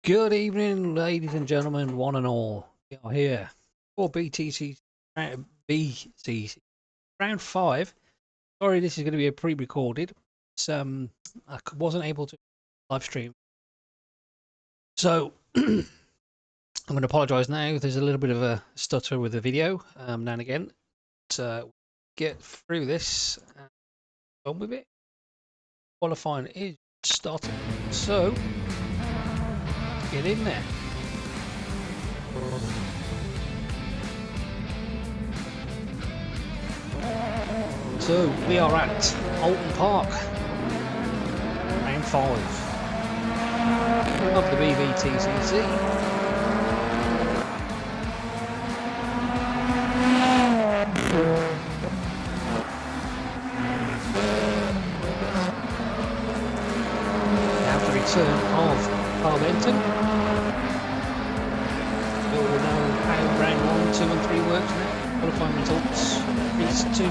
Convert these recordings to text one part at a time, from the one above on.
Good evening, ladies and gentlemen, one and all. We are here for Bvtcc round 5. Sorry, this is going to be a pre-recorded. I wasn't able to live stream, so I'm going to apologise now. There's a little bit of a stutter with the video now and again. But get through this and on with it. Qualifying is starting, so get in there. So we are at Alton Park, round 5 of the Bvtcc. Now the return of Carbenton. We all know how round 1, 2 and 3 works now. Qualifying results. Race 2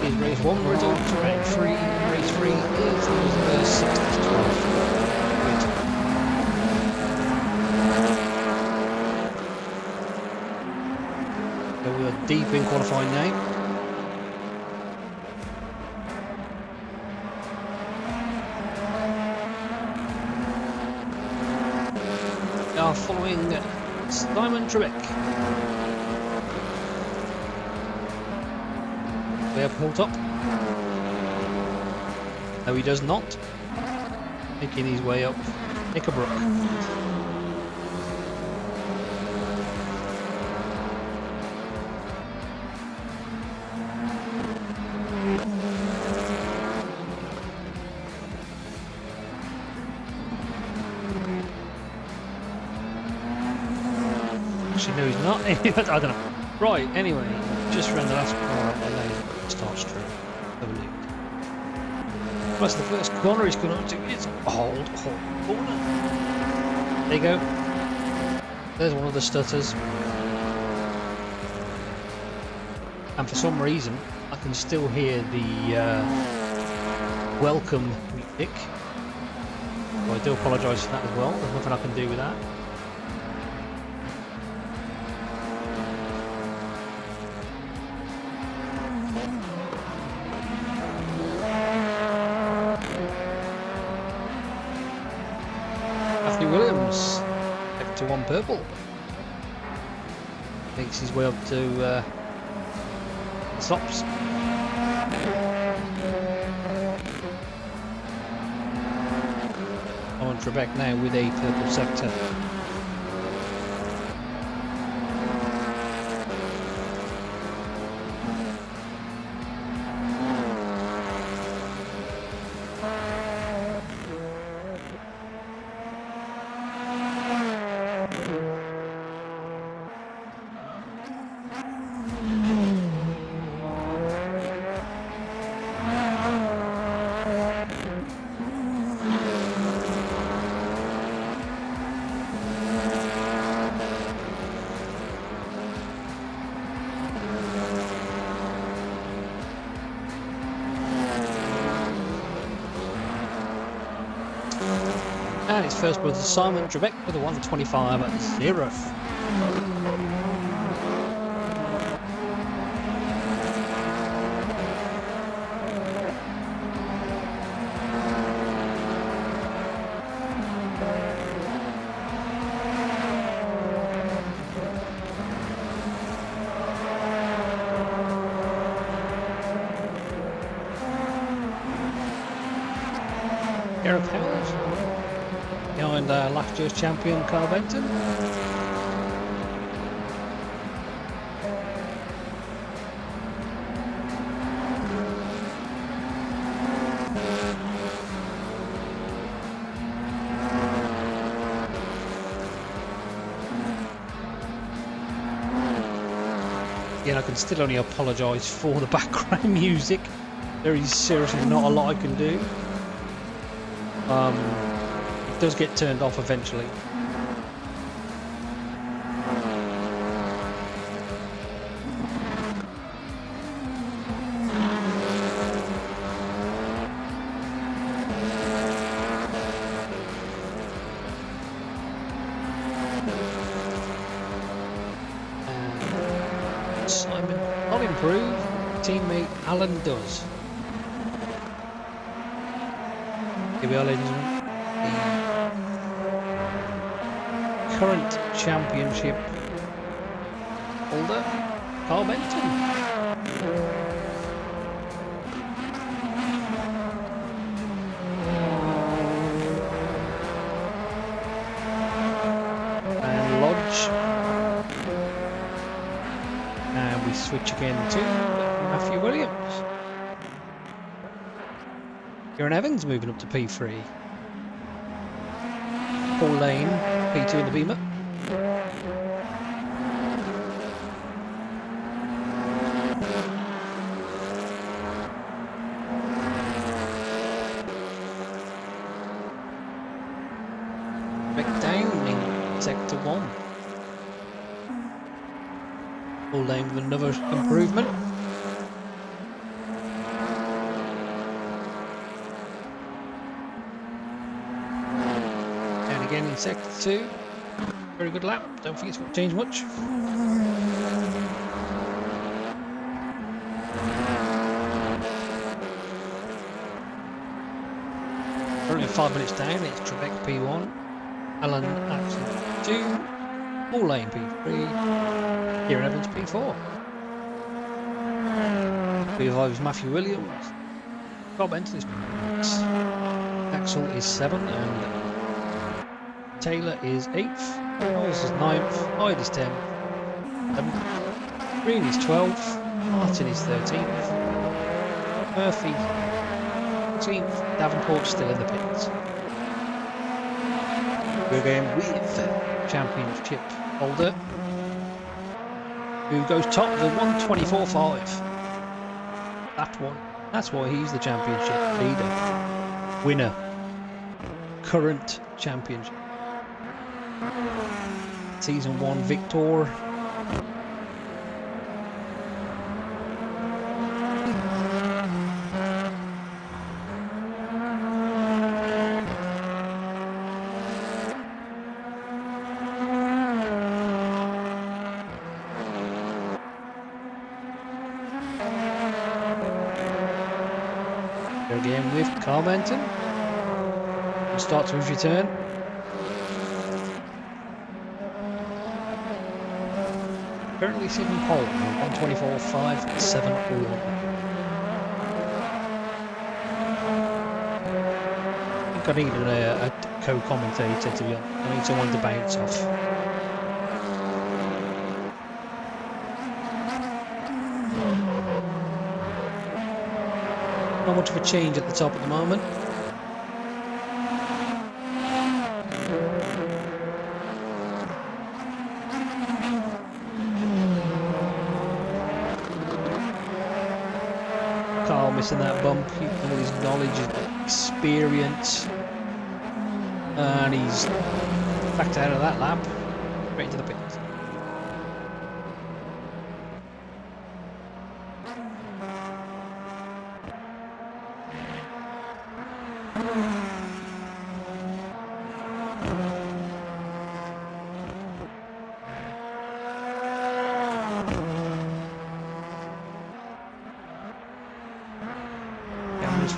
is race 1 results. Round 3, race 3 is the 6 to 12. So we are deep in qualifying now. We are following Simon Trebek. We have Hilltop. No, he does not. Making his way up Knickerbrook. Actually, no, he's not. I don't know. Right, anyway, just ran the last corner and then start straight. That's the first corner he's going to it's hold corner. There you go. There's one of the stutters. And for some reason, I can still hear the welcome music. So I do apologise for that as well. There's nothing I can do with that. Williams back to one purple, makes his way up to the tops. On Trebek now with a purple sector. And it's first was Simon Trebek with a 125 at 0. Gareth Howells behind last year's champion Carl Benton. Again, I can still only apologise for the background music. There is seriously not a lot I can do. It does get turned off eventually. improve? Teammate Alan does. Here we are, ladies and gentlemen. The current championship holder, Carl Benton. And Lodge. And we switch again to Matthew Williams. Kieran Evans moving up to P3. Paul Lane, P2 in the Beamer. Down in Sector 1. Paul Lane with another improvement. Again in Sector 2, very good lap, don't think it's going to change much. Currently 5 minutes down, it's Trebek P1, Alan Axel P2, Paul Lane P3, Kieran Evans P4. P5 is Matthew Williams, Carl Benton is P6, Axel is 7 and Taylor is 8th, Knowles is 9th, Hyde is 10th, Green is 12th, Martin is 13th, Murphy 14th, Davenport still in the pits. We're going with championship holder, who goes top with 124.5. That one, that's why he's the championship leader, winner, current championship. Season 1 victor. Go again with Carl Benton. Start to his return. Currently sitting pole, 124.571. I think I need a co-commentator to be honest. I need someone to bounce off. Not much of a change at the top at the moment. Missing that bump, all his knowledge and experience, and he's backed out of that lap, straight into the pits.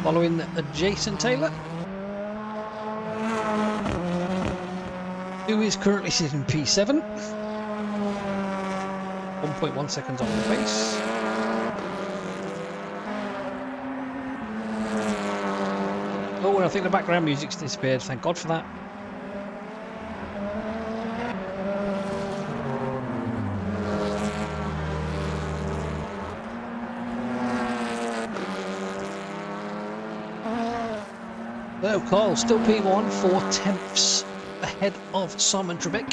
Following Jason Taylor, who is currently sitting P7, 1.1 seconds on the pace. Oh, and I think the background music's disappeared, thank God for that. So Carl still P1, 4/10 ahead of Simon Trebek.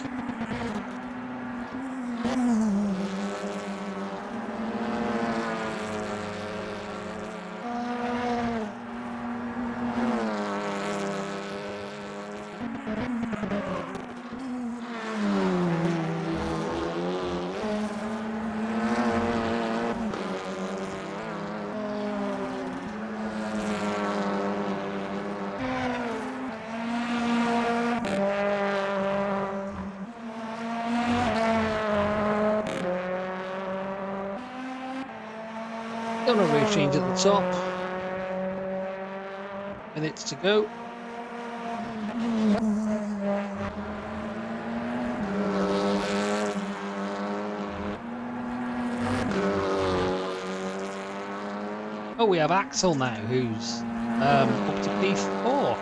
Got a rear change at the top. Minutes to go. Oh, we have Axel now, who's up to P4.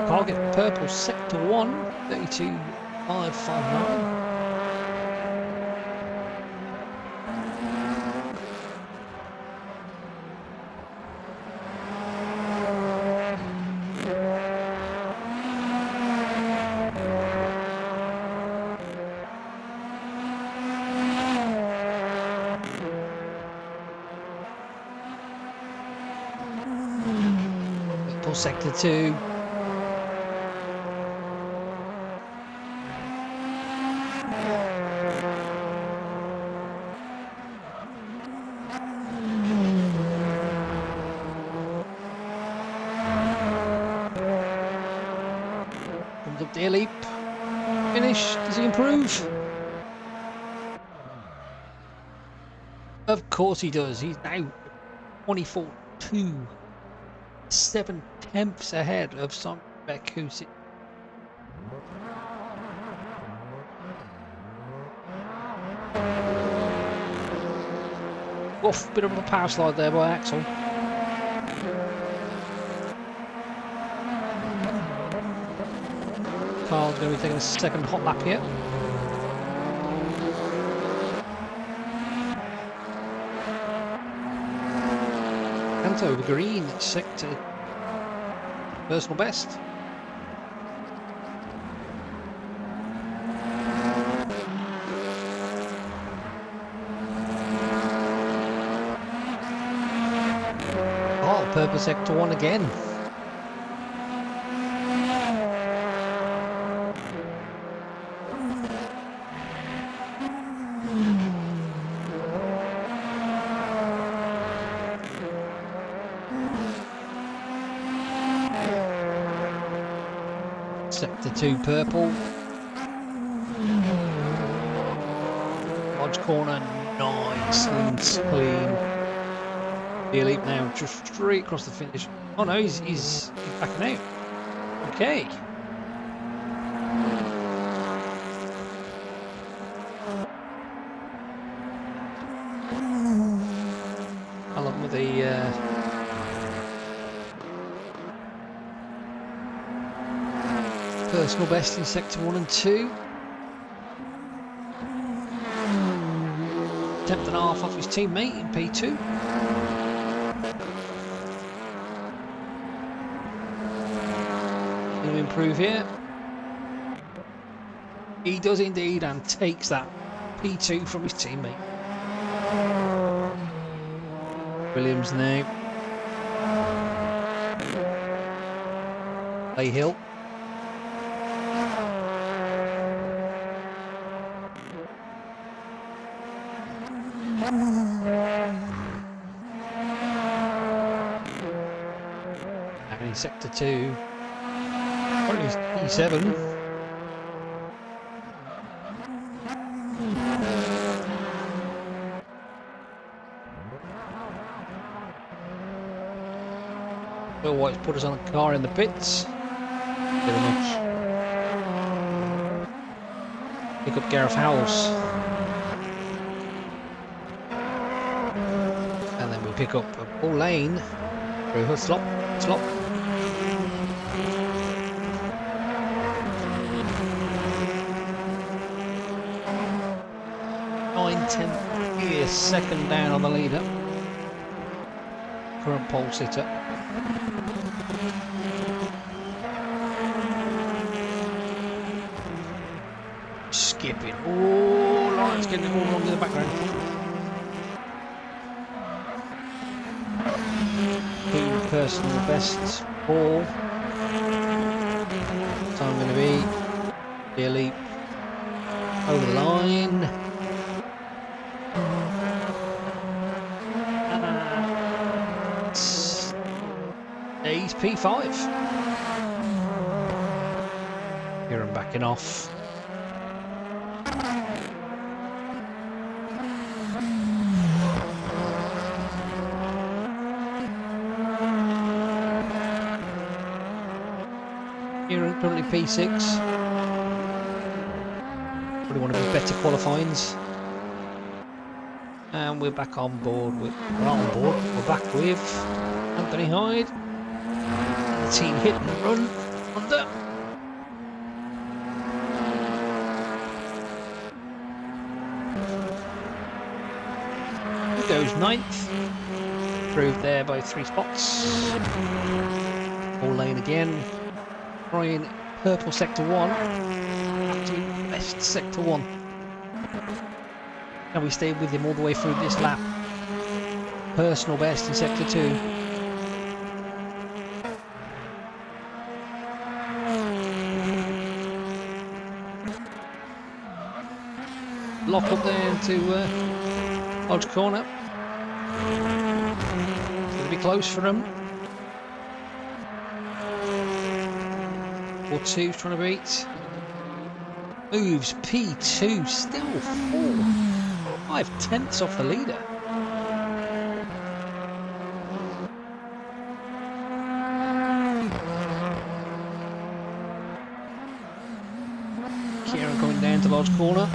Target purple sector 1, 32,559. Purple sector 2. Comes up the air leap. Finish. Does he improve? Of course he does. He's now 24.2. 7/10 ahead of Simon Bvtcc. Oof, bit of a power slide there by Axel. Carl's going to be taking a second hot lap here. Canto over green, sector personal best. Oh, purple sector 1 again. Sector 2 purple. Large corner, nice and clean. The elite now just straight across the finish. Oh no, he's backing out. Okay. I love with the personal best in sector 1 and 2. 10th and a half off his teammate in P2. Going to improve here. He does indeed, and takes that P2 from his teammate. Williams now. Hill. And in sector 2, what is E7? Bill White's put us on a car in the pits. Very much. Pick up Gareth Howells. And then we pick up Paul Lane through her slop. 9/10 gear, second down on the leader. Current pole sitter. Skipping. Oh, Lawrence getting it all wrong in the background. Two personal bests. Ball. Time going to be nearly over the line. He's P5. Here I'm backing off. Here I'm currently P6. Probably one of his better qualifyings. And we're back on board with we're back with Anthony Hyde. The team hit and run under. He goes 9th. Improved there by 3 spots. All lane again. Trying purple sector 1. Absolute best sector 1. And we stayed with him all the way through this lap. Personal best in sector 2. Lock up there into Lodge Corner. It's going to be close for him. 4-2's trying to beat. Moves P2, still 5/10 off the leader. Kieran coming down to Lodge Corner.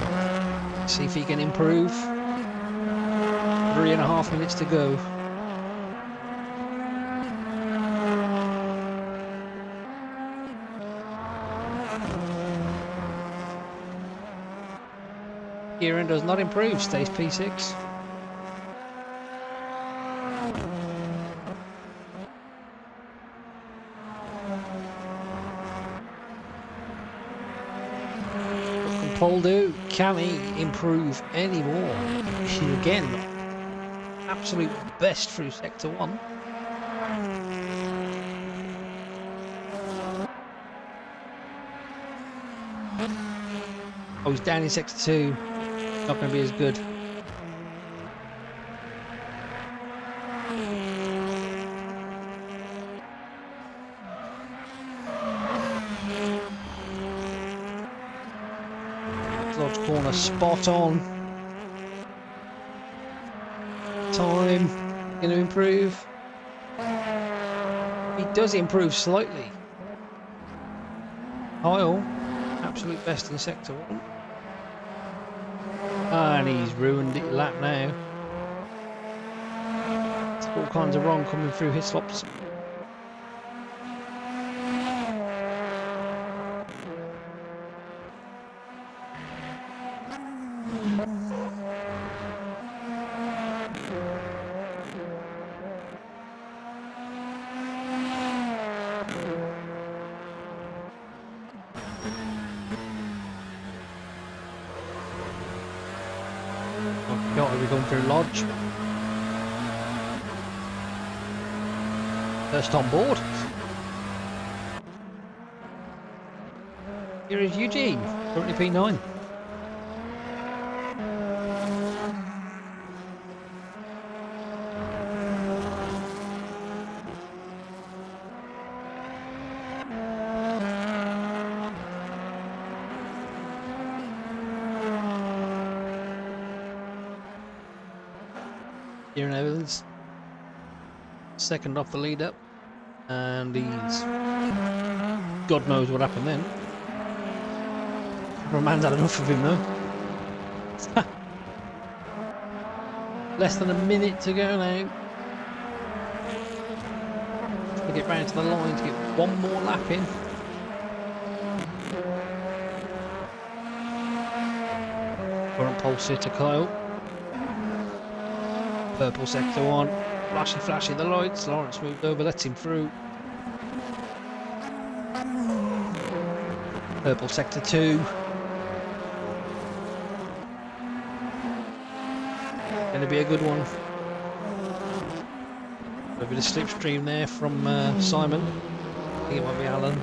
See if he can improve. 3.5 minutes to go. Kieran does not improve, stays P6. Paul do? Can he improve any more? Again, absolute best through sector 1. Oh, he's down in sector 2. Not going to be as good. Lodge Corner spot on. Time going to improve. He does improve slightly. Kyle, absolute best in sector 1. And he's ruined it lap now. It's all kinds of wrong coming through his slops. Got to be going through Lodge. First on board. Here is Eugene, currently P9. Kieran Evans, second off the leader, and he's God knows what happened then. Roman's had enough of him though. Less than a minute to go now. To get round to the line to get one more lap in. Current pole sitter Kyle. Purple sector 1, flashy the lights. Lawrence moved over, lets him through. Purple sector 2. Gonna be a good one. A bit of slipstream there from Simon. I think it might be Alan.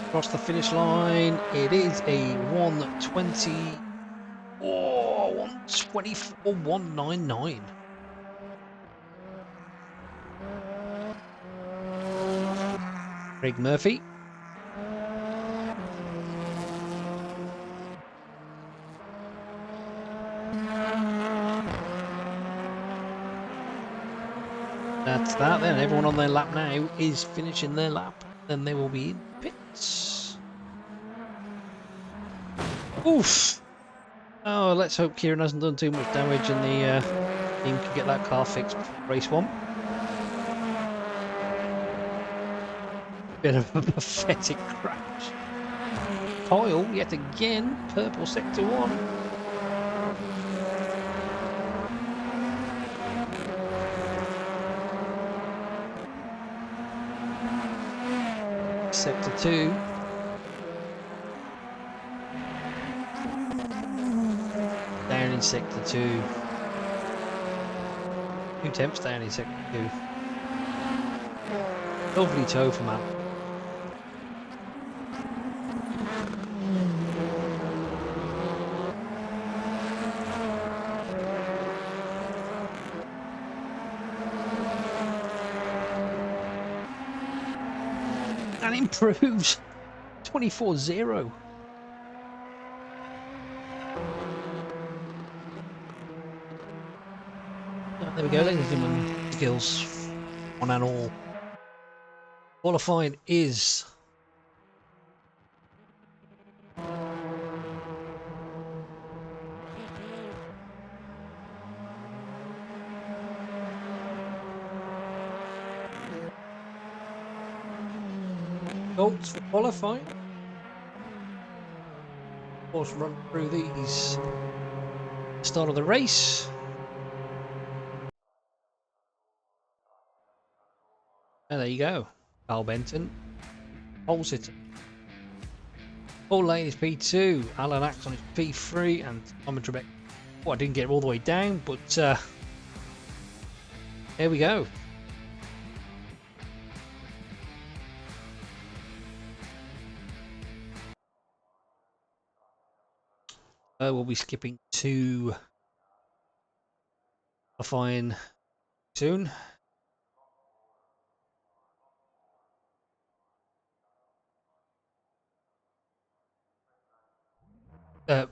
Across the finish line, it is a 1:20. Oh, 1:24.199. Craig Murphy. That's that then. Everyone on their lap now is finishing their lap. Then they will be in pits. Oof! Oh, let's hope Kieran hasn't done too much damage and the team can get that car fixed before race one. Bit of a pathetic crash. Coyle, yet again, purple sector 1. Sector 2. Down in sector 2. 2 temps down in sector 2. Lovely toe from Alan. And improves 24-0. There we go, ladies and gentlemen. Skills, one and all. Qualifying is results for qualifying. Of course, run through these. Start of the race. And there you go. Carl Benton, pole sitter. Pole lane is P2. Alan Axon is P3, and Simon Trebek. Oh, I didn't get all the way down, but there we go. We'll be skipping to qualifying soon.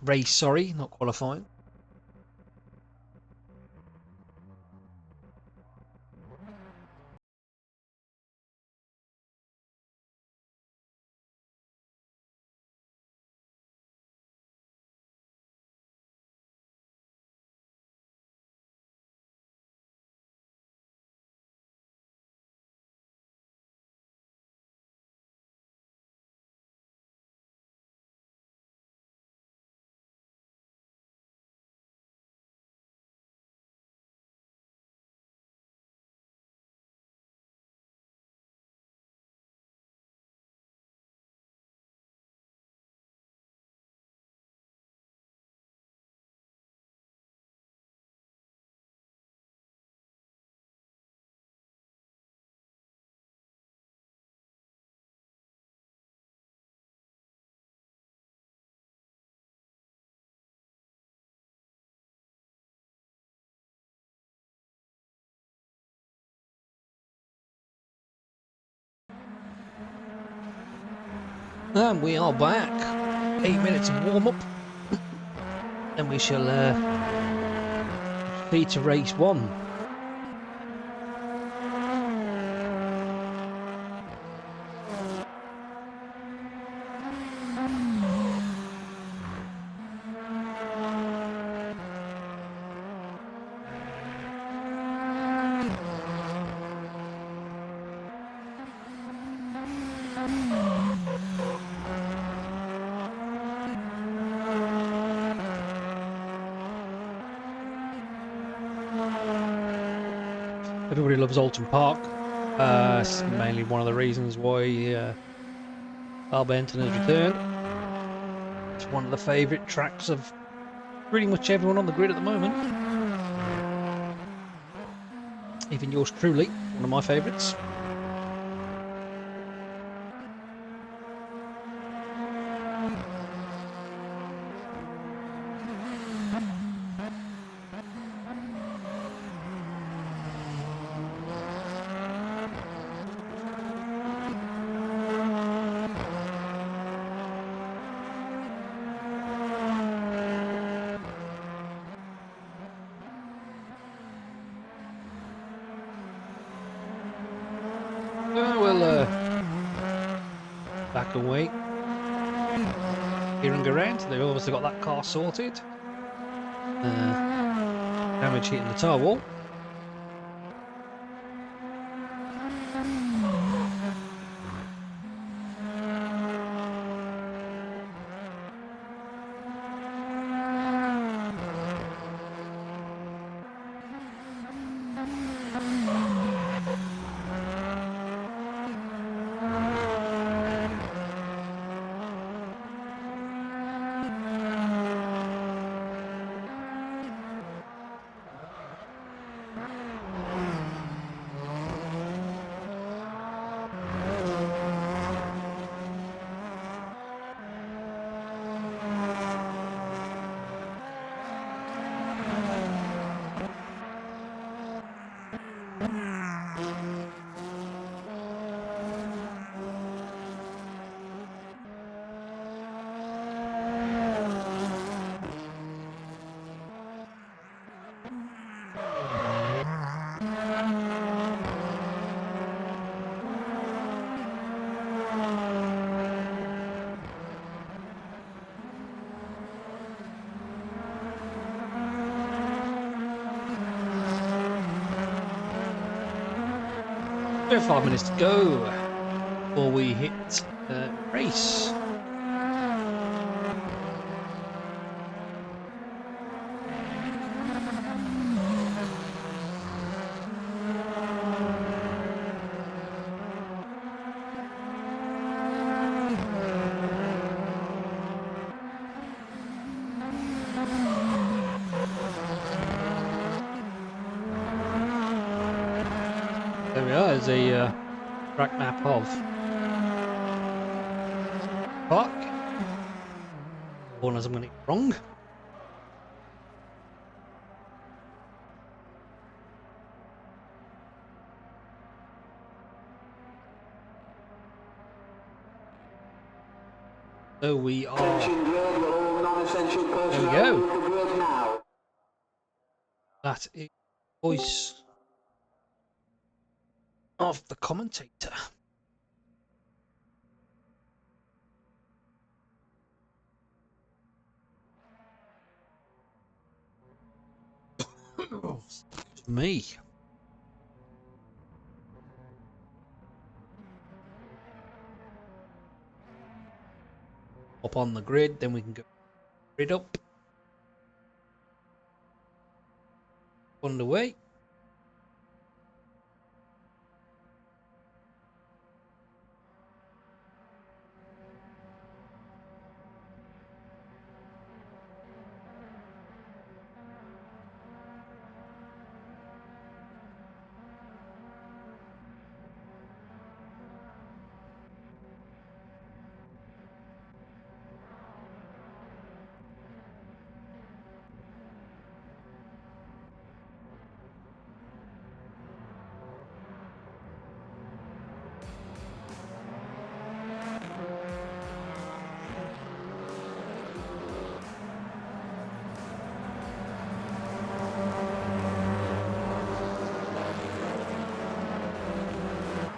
Race, sorry, not qualifying. And we are back. 8 minutes of warm up. Then we shall proceed to race 1. Everybody loves Alton Park. It's mainly one of the reasons why Carl Benton has returned. It's one of the favourite tracks of pretty much everyone on the grid at the moment. Even yours truly, one of my favourites. We'll back away. Here and go around. They've obviously got that car sorted. Damage hitting the tyre wall. We have 5 minutes to go before we hit race. There we are, there's a track map of Park. Corners I'm going to get wrong. So we are. There we go. That is the voice of the commentator. Excuse me. Up on the grid, then we can go grid up. Underway.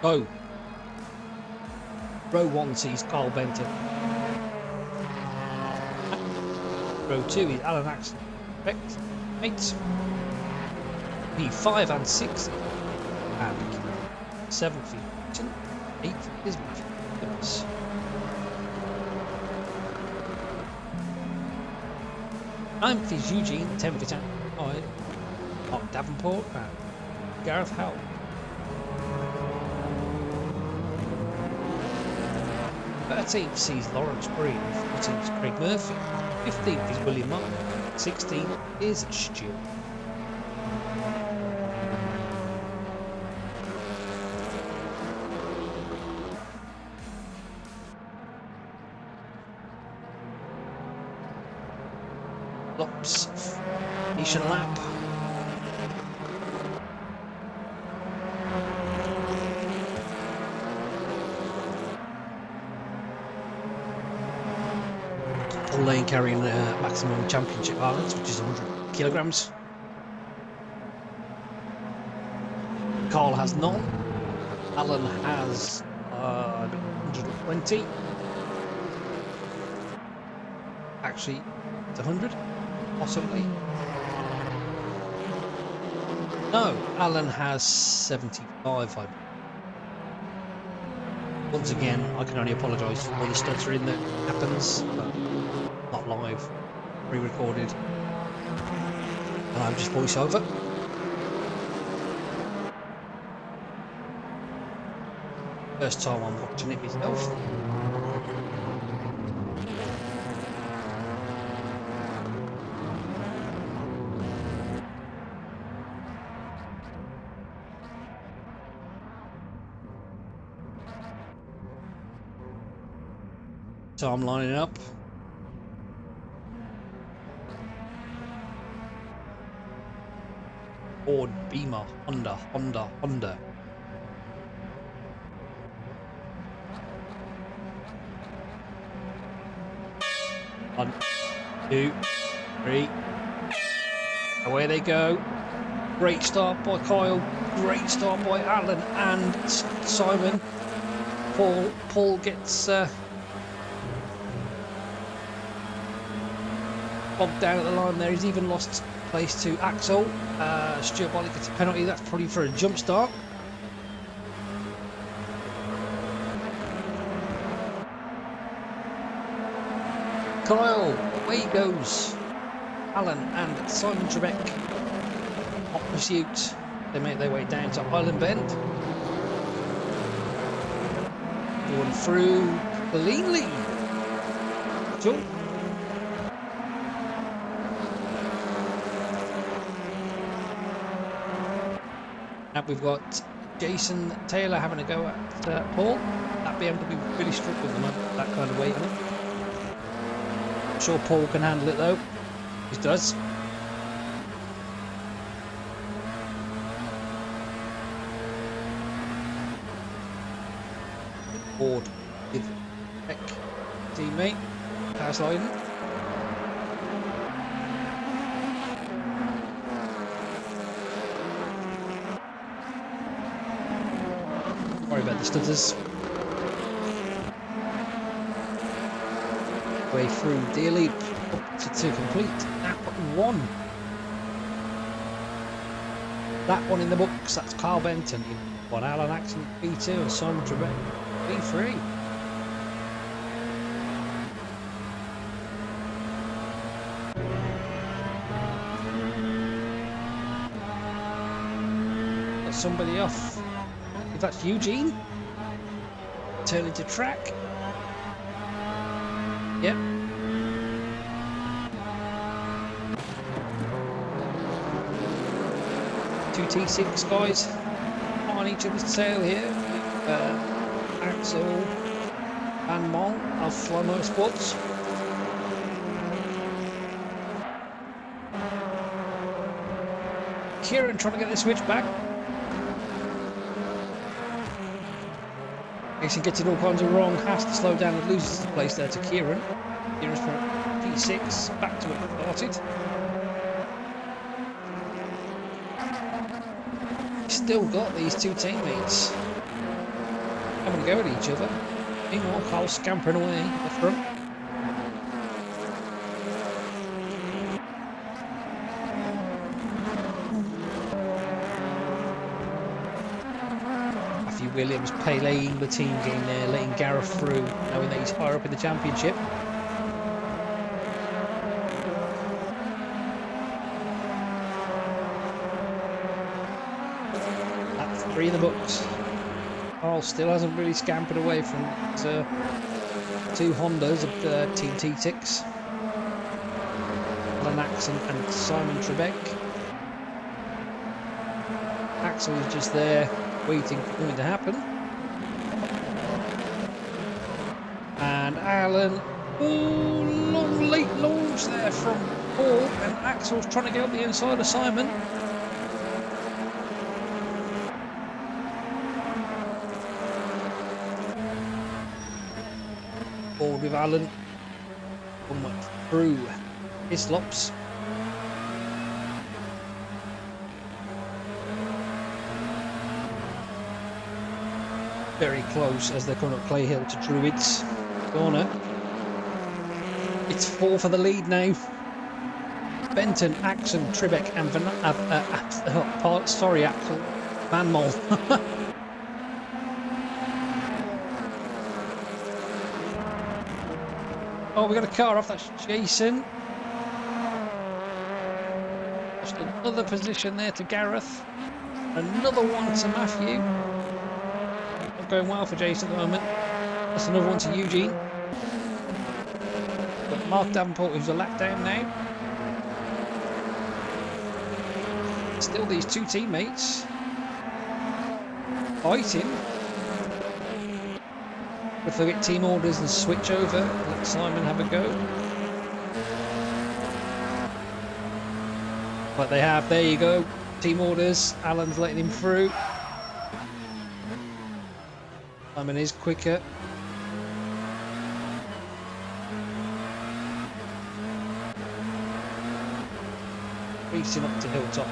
Oh. Row 1 sees Carl Benton. Row 2 is Alan Axton. Correct. 8. P5 and 6. And 7 for Newton. 8 is Matthew. 9th is Eugene. 10th is Andy. Mark Davenport and Gareth Howell. 13th sees Lawrence Green, 14th is Craig Murphy, 15th is William Martin, 16th is Stuart. Lops, Nation lap. All lane carrying maximum championship balance, which is 100 kilograms. Carl has none. Alan has 120. Actually, it's 100, possibly. No, Alan has 75. Once again, I can only apologise for all the stuttering that happens, but not live, pre-recorded, and I'm just voice over. First time I'm watching it myself. So I'm lining up. Ford, Beamer, Honda. 1, 2, 3. Away they go. Great start by Kyle. Great start by Alan and Simon. Paul gets bogged down at the line there. He's even lost place to Axel. Stuart Bollick gets a penalty. That's probably for a jump start. Kyle, away he goes. Alan and Simon Trebek hot pursuit. They make their way down to Island Bend. Going through cleanly. Sure. Now we've got Jason Taylor having a go at Paul. That BMW really struck with them at that kind of weight on it. I'm sure Paul can handle it though. He does. Ford with Beck, teammate, power sliding. Sorry about the stutters. Way through Deer Leap up to complete lap 1. That one in the books, that's Carl Benton in one, Alan Axon P2 and Simon Trebek P3. Got somebody off. If that's Eugene, turning to track. Yep. Two T6 guys on each other's tail here. Axel and Mol of Fly Motorsports. Kieran trying to get the switch back. Jason gets it all kinds of wrong, has to slow down and loses the place there to Kieran. Kieran's from P6 back to where it started. He's still got these two teammates having a go at each other. Meanwhile, Carl's scampering away at the front. Matthew Williams playing the team game there, letting Gareth through, knowing that he's higher up in the championship. That's 3 in the books. Carl still hasn't really scampered away from his two Hondas of Team T6. Alan Axon and Simon Trebek. Axel is just there waiting for something to happen. And Alan, long late launch there from Paul, and Axel's trying to get up the inside of Simon. Forward with Alan, almost through Islops. Very close as they're coming up Clay Hill to Druids corner. It's 4 for the lead now. Benton, Axon, Trebek, and sorry, Axel, Van Mol. Oh, we got a car off. That's Jason. Just another position there to Gareth. Another one to Matthew. Not going well for Jason at the moment. That's another one to Eugene. Got Mark Davenport, who's a lap down now. Still these two teammates fighting. If they get team orders and switch over, let Simon have a go. But they have, there you go. Team orders, Alan's letting him through. Simon is quicker. Racing up to Hilltop.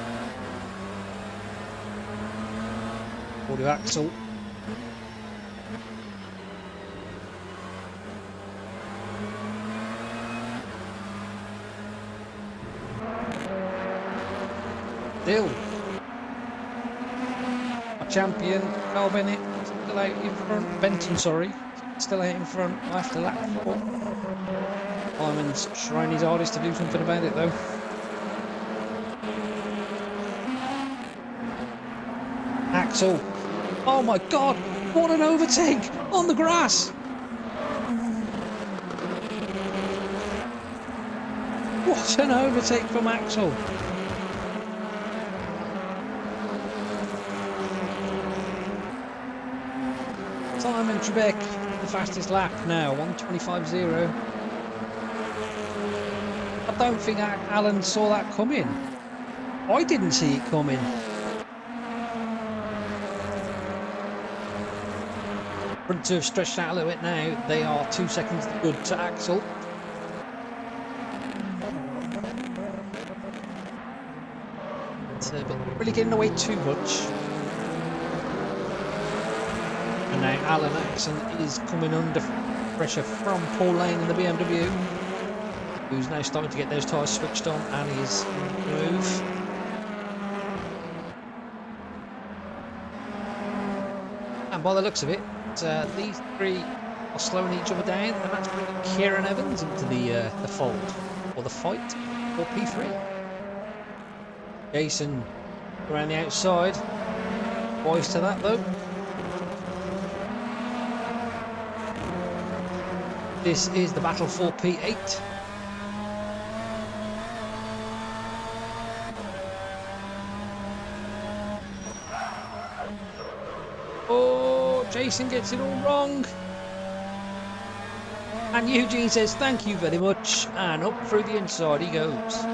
Audio Axel. Still, our champion, Carl Bennett, still out in front. Benton, sorry, still out in front after lap 4. Simon's trying his hardest to do something about it though. Axel, oh my god, what an overtake on the grass! What an overtake from Axel! Simon Trebek, the fastest lap now, 1:25.0. I don't think Alan saw that coming. I didn't see it coming. Front two have stretched out a little bit now. They are 2 seconds good to Axel. But really getting away too much. And now Alan Axon is coming under pressure from Paul Lane in the BMW, who's now starting to get those tyres switched on and his move. And by the looks of it, these three are slowing each other down, and that's bringing Kieran Evans into the fold, or the fight, for P3. Jason around the outside, wise to that though. This is the battle for P8. Oh, Jason gets it all wrong. And Eugene says thank you very much, and up through the inside he goes.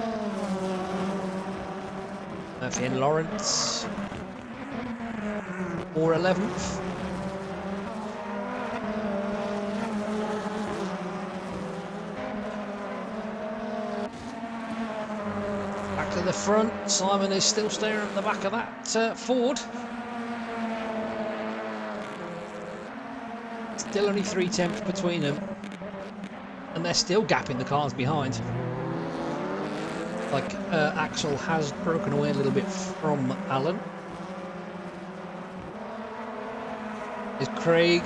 Murphy and Lawrence for 11th. Back to the front, Simon is still staring at the back of that Ford. Still only 3/10 between them, and they're still gapping the cars behind. Like Axel has broken away a little bit from Alan. There's Craig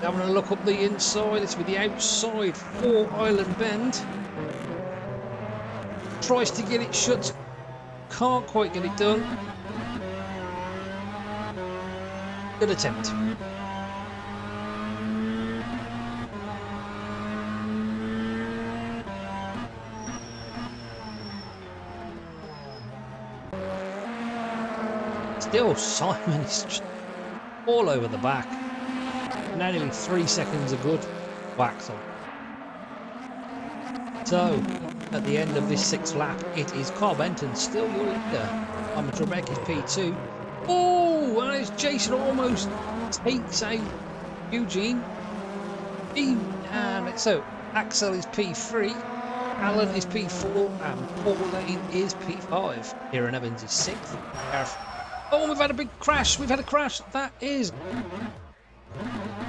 having a look up the inside. It's with the outside for Island Bend. Tries to get it shut, can't quite get it done. Good attempt. still Simon is just all over the back. Now nearly 3 seconds of good wax on. So, at the end of this 6th lap, it is Carl Benton still your leader. Simon Trebek is P2. Oh, and as Jason almost takes out Eugene. And so Axel is P3, Alan is P4, and Paul Lane is P5. Kieran Evans is 6th. Oh, we've had a big crash. We've had a crash. That is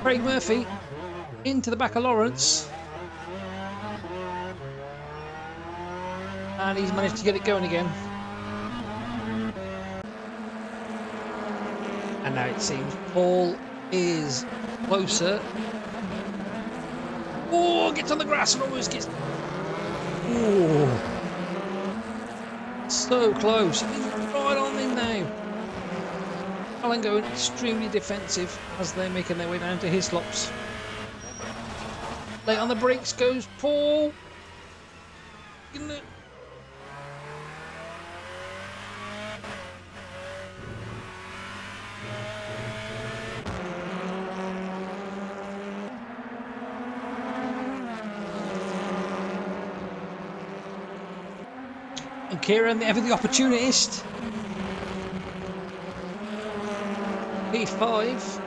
Craig Murphy into the back of Lawrence. And he's managed to get it going again. And now it seems Paul is closer. Oh, gets on the grass and almost gets... Oh, so close. He's right on in now. Alan going extremely defensive as they're making their way down to Hislops. Late on the brakes goes Paul. And Kieran, ever the opportunist. P5.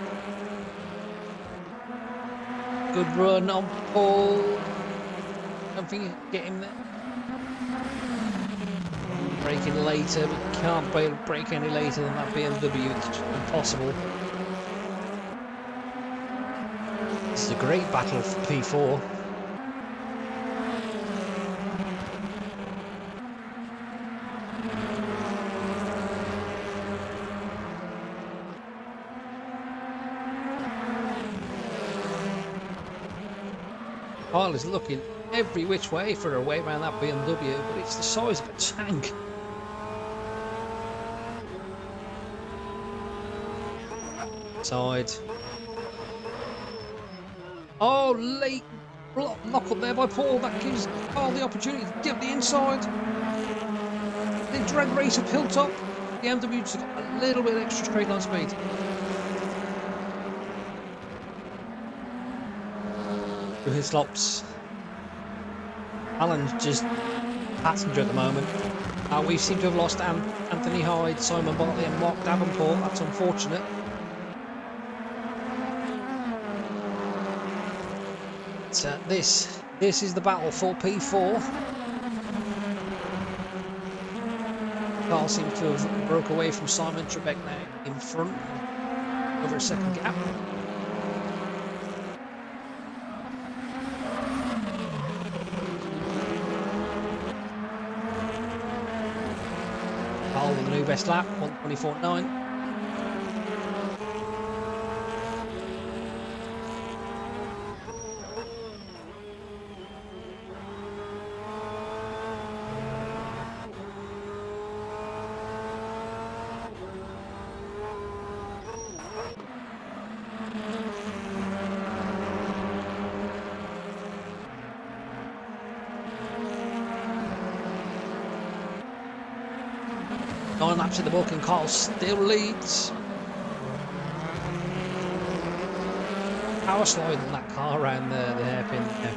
Good run on Paul. Don't think you can get him there. Braking later, but can't brake any later than that BMW. It's just impossible. This is a great battle for P4. Kyle is looking every which way for a way around that BMW, but it's the size of a tank. Side. Oh, late lock up there by Paul. That gives Kyle the opportunity to get the inside. The drag race up Hilltop. The BMW just got a little bit extra straight line speed. Through his slops. Alan's just passenger at the moment. We seem to have lost Anthony Hyde, Simon Bartley and Mark Davenport. That's unfortunate. So this is the battle for P4. Carl seems to have broke away from Simon Trebek now in front. Over a second gap. With the new best lap, 1:24.9. Nine laps in the book and Carl still leads. Power sliding that car around the hairpin there.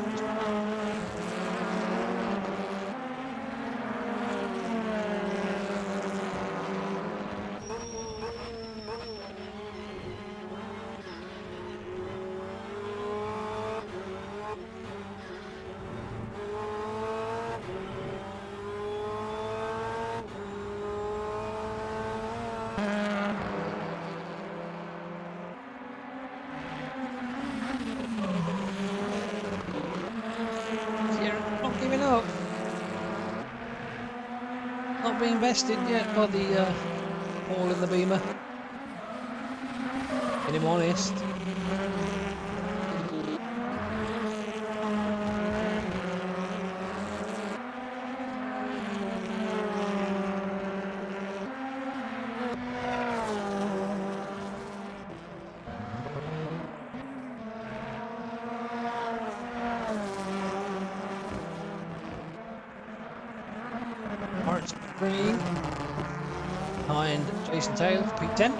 Not being bested yet by the Paul in the Beamer. Getting him honest. Green. behind Jason Taylor for P10.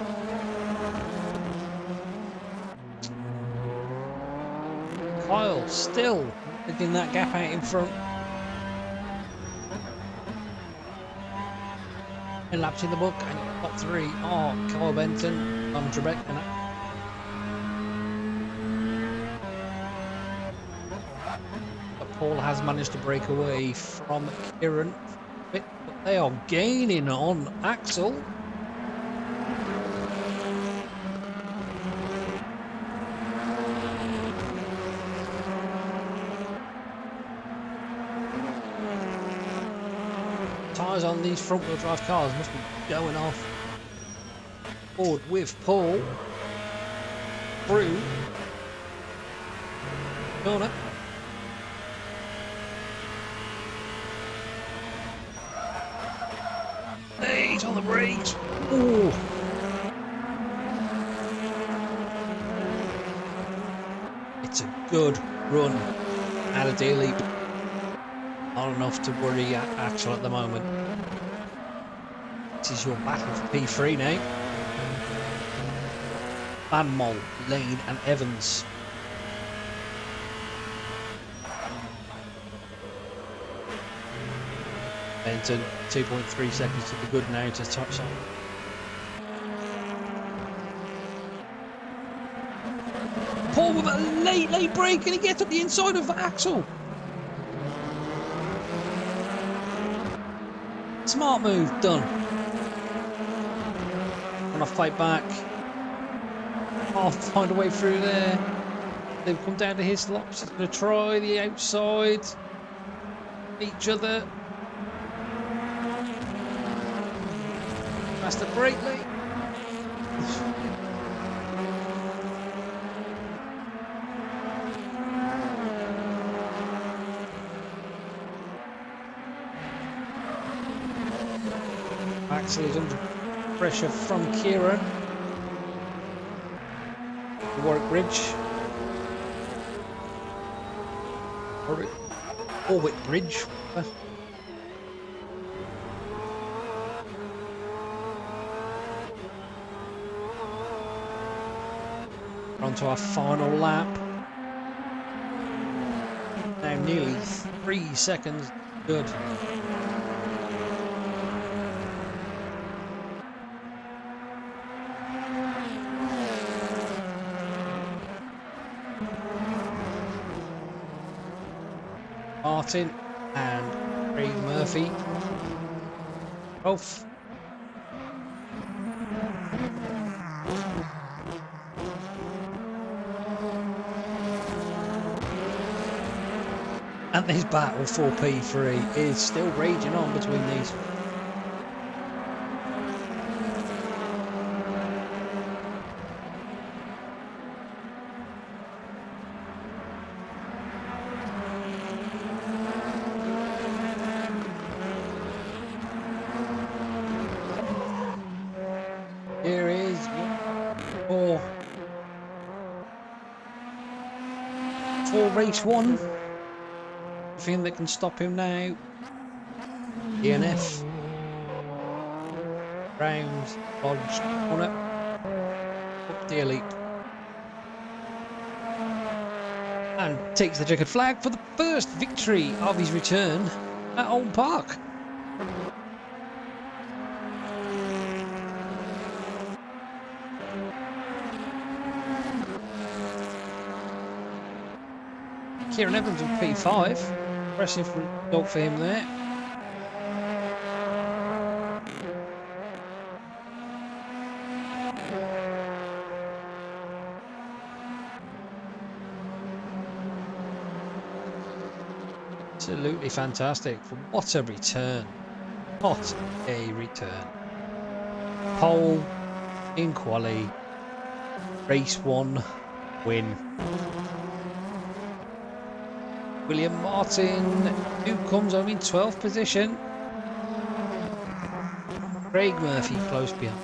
Kyle still making that gap out in front. And laps in the book, and top three are Kyle Benton, Tom Trebek, and but Paul has managed to break away from Kieran, but they are gaining on Axel. Tyres on these front-wheel drive cars must be going off. Forward with Paul. Through. Corner. Hey, he's on the brakes. Ooh. It's a good run out of Deer Leap. Not enough to worry Axel at the moment. This is your battle for P3 now. Van Mol, Lane and Evans. Benton, 2.3 seconds to the good now to top side. Paul with a late break and he gets up the inside of Axel. Smart move, done. Wanna fight back. I'll find a way through there. They've come down to his slops. He's gonna try the outside. Each other. That's the brake late. Axel is under pressure from Kieran. Warwick Bridge. Warwick Bridge. On to our final lap. Now nearly 3 seconds. Good. Martin and Craig Murphy. Both. And this battle for P3 is still raging on between these. Here is for race one. Thing that can stop him now. DNF. Rounds, Lodge, corner. Up Deer Leap. And takes the checkered flag for the first victory of his return at Old Park. Kieran Evans with P5. Impressive result for him there. Absolutely fantastic. What a return. What a return. Pole in quali. Race 1 win. William Martin, who comes home in 12th position. Craig Murphy close behind.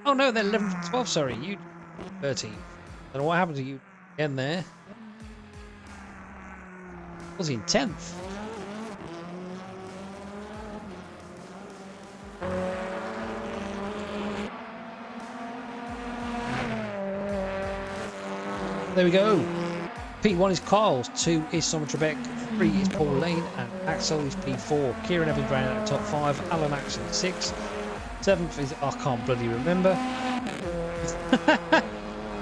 Oh no, they're 11th, 12th, sorry. You 13th. I don't know what happened to you again there. Was in 10th. There we go. P1 is Kyle, 2 is Simon Trebek, 3 is Paul Lane, and Axel is P4. Kieran Evans round out the top 5, Alan Axel is 6, 7th is, I can't bloody remember.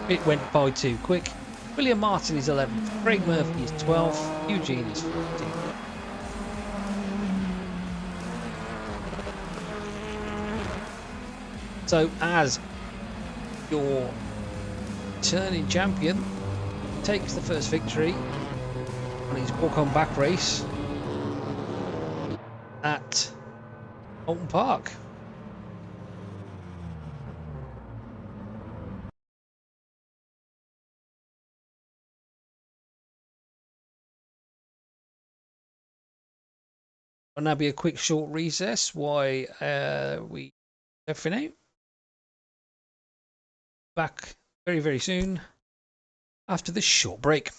It went by too quick. William Martin is 11th, Craig Murphy is 12th, Eugene is 14th. So as your returning champion takes the first victory on his walk-on back race at Alton Park. Will now be a quick short recess while we everything out. Back very, very soon after this short break.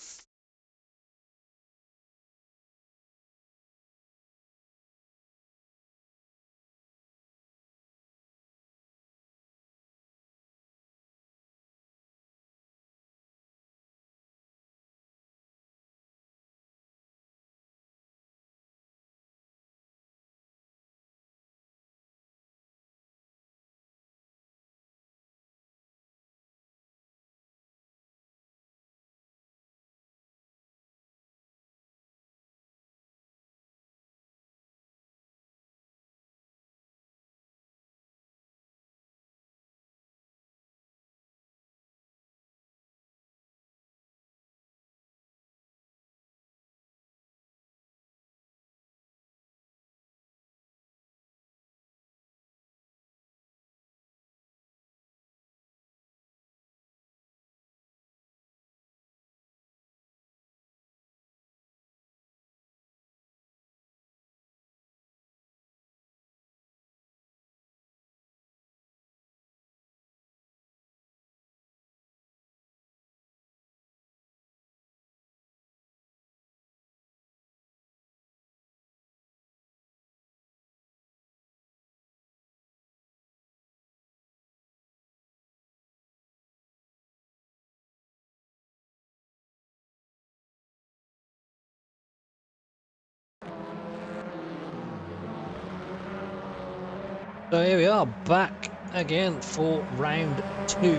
So here we are back again for round 2.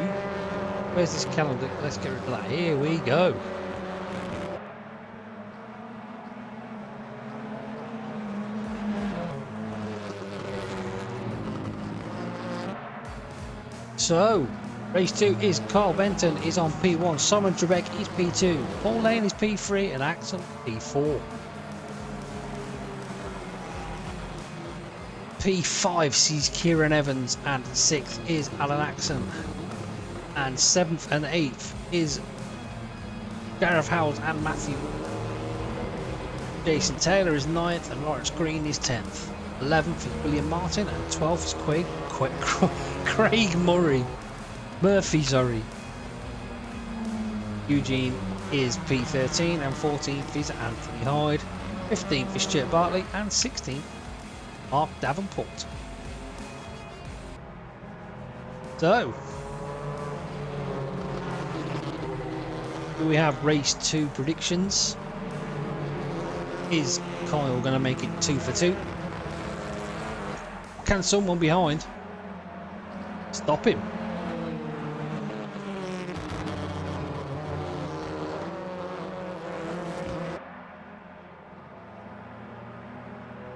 Where's this calendar? Let's get rid of that. Here we go. So, race 2 is Carl Benton is on P1, Simon Trebek is P2, Paul Lane is P3, and Axel P4. P5 sees Kieran Evans, and 6th is Alan Axon, and 7th and 8th is Gareth Howells and Matthew. Jason Taylor is 9th, and Lawrence Green is 10th. 11th is William Martin, and 12th is Craig Murphy, sorry. Eugene is P13, and 14th is Anthony Hyde. 15th is Stuart Bartley, and 16th Mark Davenport. So, we have race 2 predictions. Is Kyle going to make it 2 for 2? Can someone behind stop him?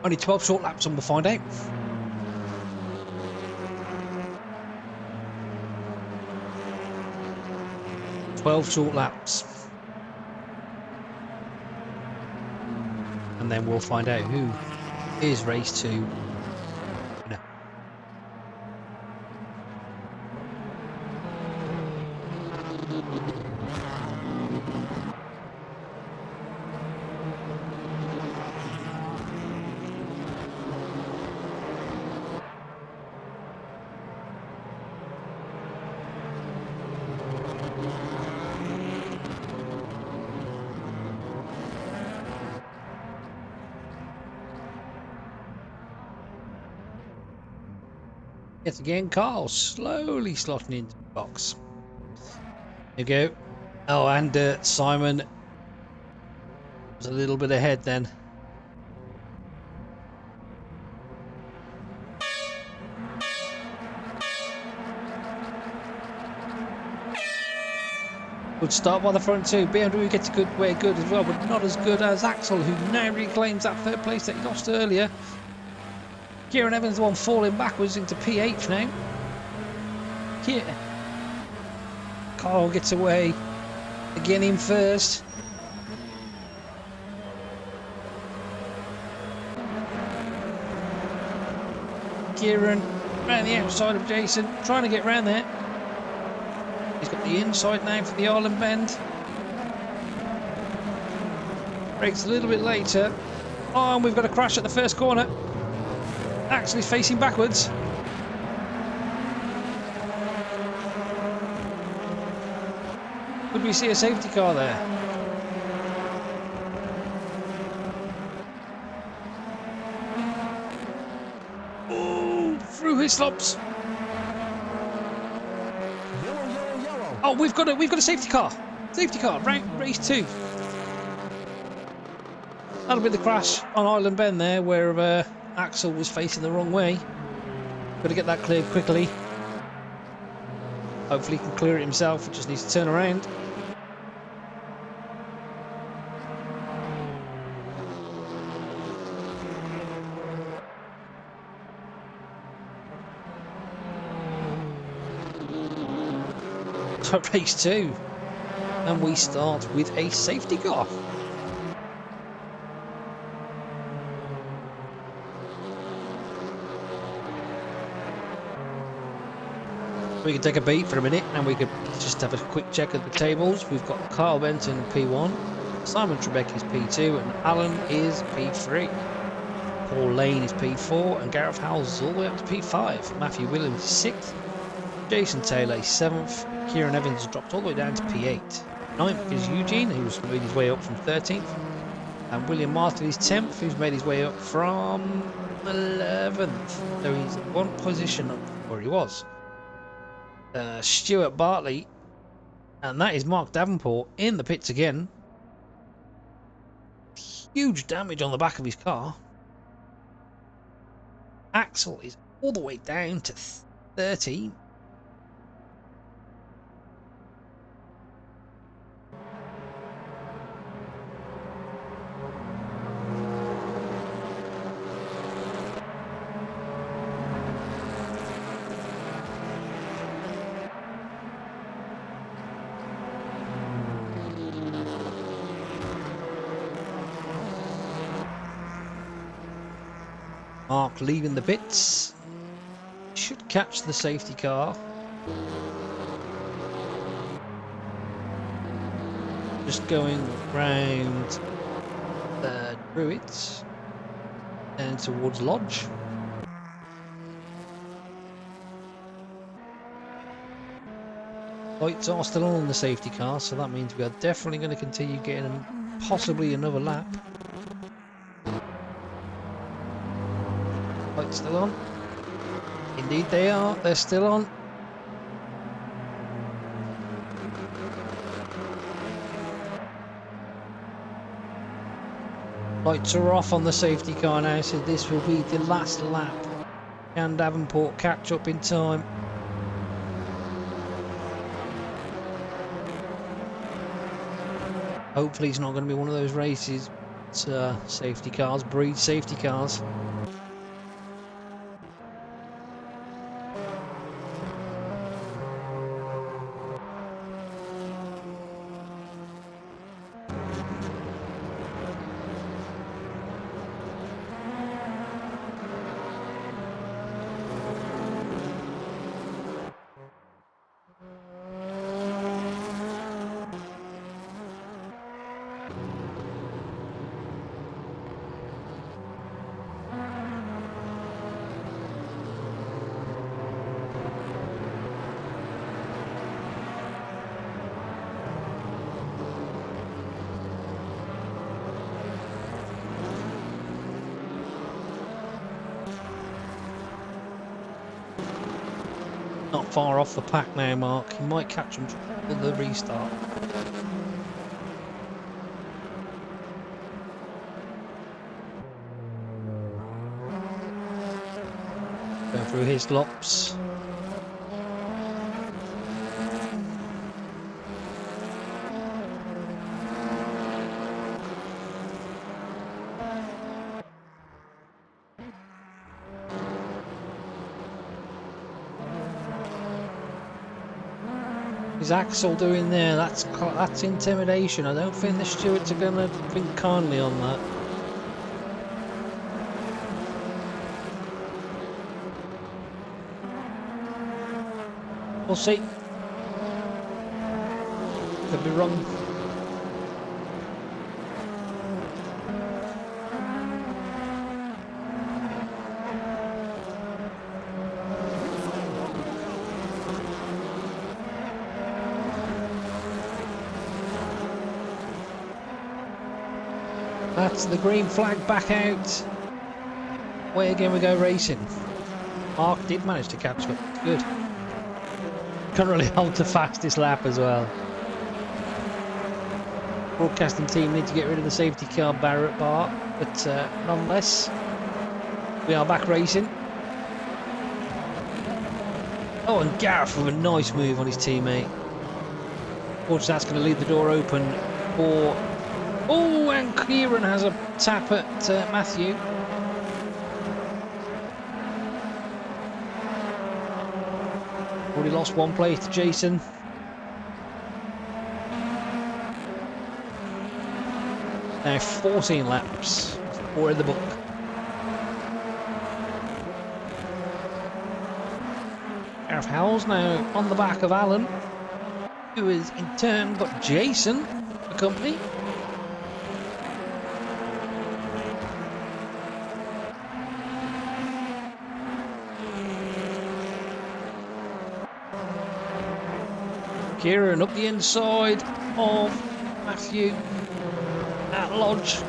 Only 12 short laps and we'll find out. Short laps. And then we'll find out who is race 2. Yet again, Carl slowly slotting into the box. There you go. Oh, and Simon was a little bit ahead then. Good start by the front two. BMW gets a good way good as well, but not as good as Axel, who now reclaims that third place that he lost earlier. Kieran Evans, the one falling backwards into P8 now. Carl gets away again in first. Kieran around the outside of Jason, trying to get round there. He's got the inside now for the island bend. Brakes a little bit later. Oh, and we've got a crash at the first corner. Axel is facing backwards. Could we see a safety car there? Oh, through his slopes. Oh, we've got a safety car. Safety car, race 2. That'll be the crash on Island Bend there, where Axel was facing the wrong way. Got to get that cleared quickly. Hopefully he can clear it himself. He just needs to turn around. So race 2, and we start with a safety car. We can take a beat for a minute and we could just have a quick check at the tables. We've got Carl Benton P1, Simon Trebek is P2, and Alan is P3. Paul Lane is P4, and Gareth Howells is all the way up to P5. Matthew Williams is 6th, Jason Taylor is 7th, Kieran Evans has dropped all the way down to P8. 9th is Eugene, who's made his way up from 13th, and William Martin is 10th, who's made his way up from 11th. So he's one position up where he was. Stuart Bartley, and that is Mark Davenport in the pits again. Huge damage on the back of his car. Axel is all the way down to 13. Mark leaving the pits. Should catch the safety car. Just going round Druids and towards Lodge. Lights are still on the safety car, so that means we are definitely going to continue getting possibly another lap. Lights still on. Indeed they are. They're still on. Lights are off on the safety car now, so this will be the last lap. Can Davenport catch up in time? Hopefully it's not going to be one of those races. It's safety cars breed safety cars. Not far off the pack now, Mark. He might catch him for the restart. Going through his lops. Is Axel doing there? That's intimidation. I don't think the stewards are going to think kindly on that. We'll see. Could be wrong. That's the green flag back out. Way again we go racing. Mark did manage to catch up. Good. Currently hold the fastest lap as well. Broadcasting team need to get rid of the safety car Barrett bar, but nonetheless, we are back racing. Oh, and Gareth with a nice move on his teammate. Unfortunately, that's going to leave the door open for... Oh, and Kieran has a tap at Matthew. Already lost one place to Jason. Now 14 laps, 4 in the book. Gareth Howell's now on the back of Alan, who has in turn got Jason for company. Kieran up the inside of Matthew at Lodge.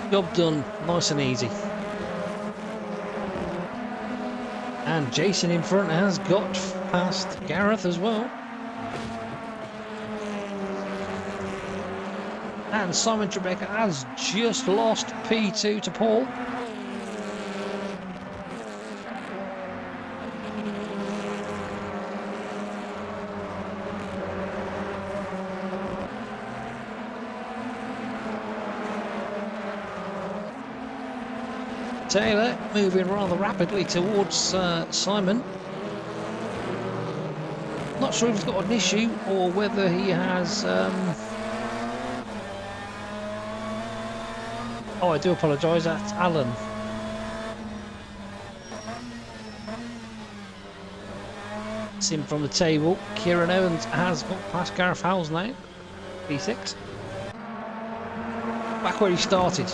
Job done, nice and easy. And Jason in front has got past Gareth as well. And Simon Trebek has just lost P2 to Paul. Taylor moving rather rapidly towards Simon. Not sure if he's got an issue or whether he has... Oh, I do apologise, that's Alan. It's in from the table. Kieran Owens has got past Gareth Howells now. P6. Back where he started.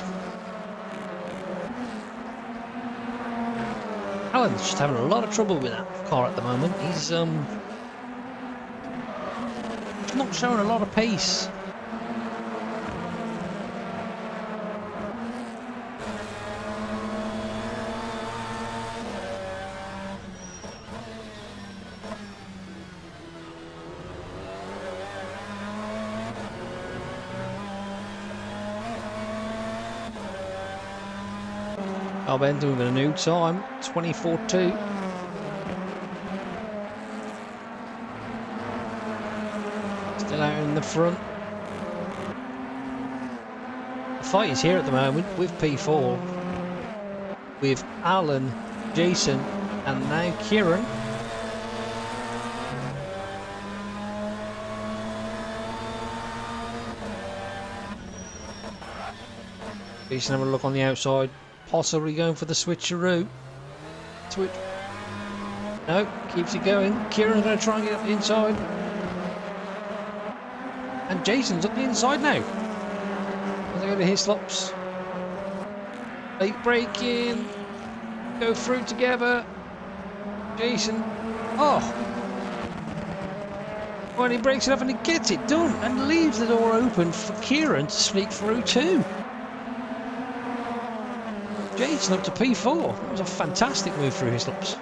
Alan's just having a lot of trouble with that car at the moment. He's not showing a lot of pace. Albend doing a new time, 24.2. Still out in the front. The fight is here at the moment with P4. With Alan, Jason, and now Kieran. Jason having a look on the outside. Possibly going for the switcheroo. Switch. No, keeps it going. Kieran's going to try and get up the inside. And Jason's up the inside now. As they go to Hislops. Late break in. Go through together. Jason. Oh. Well, he breaks it up and he gets it done. And leaves the door open for Kieran to sneak through too. Jason up to P4. That was a fantastic move through his laps.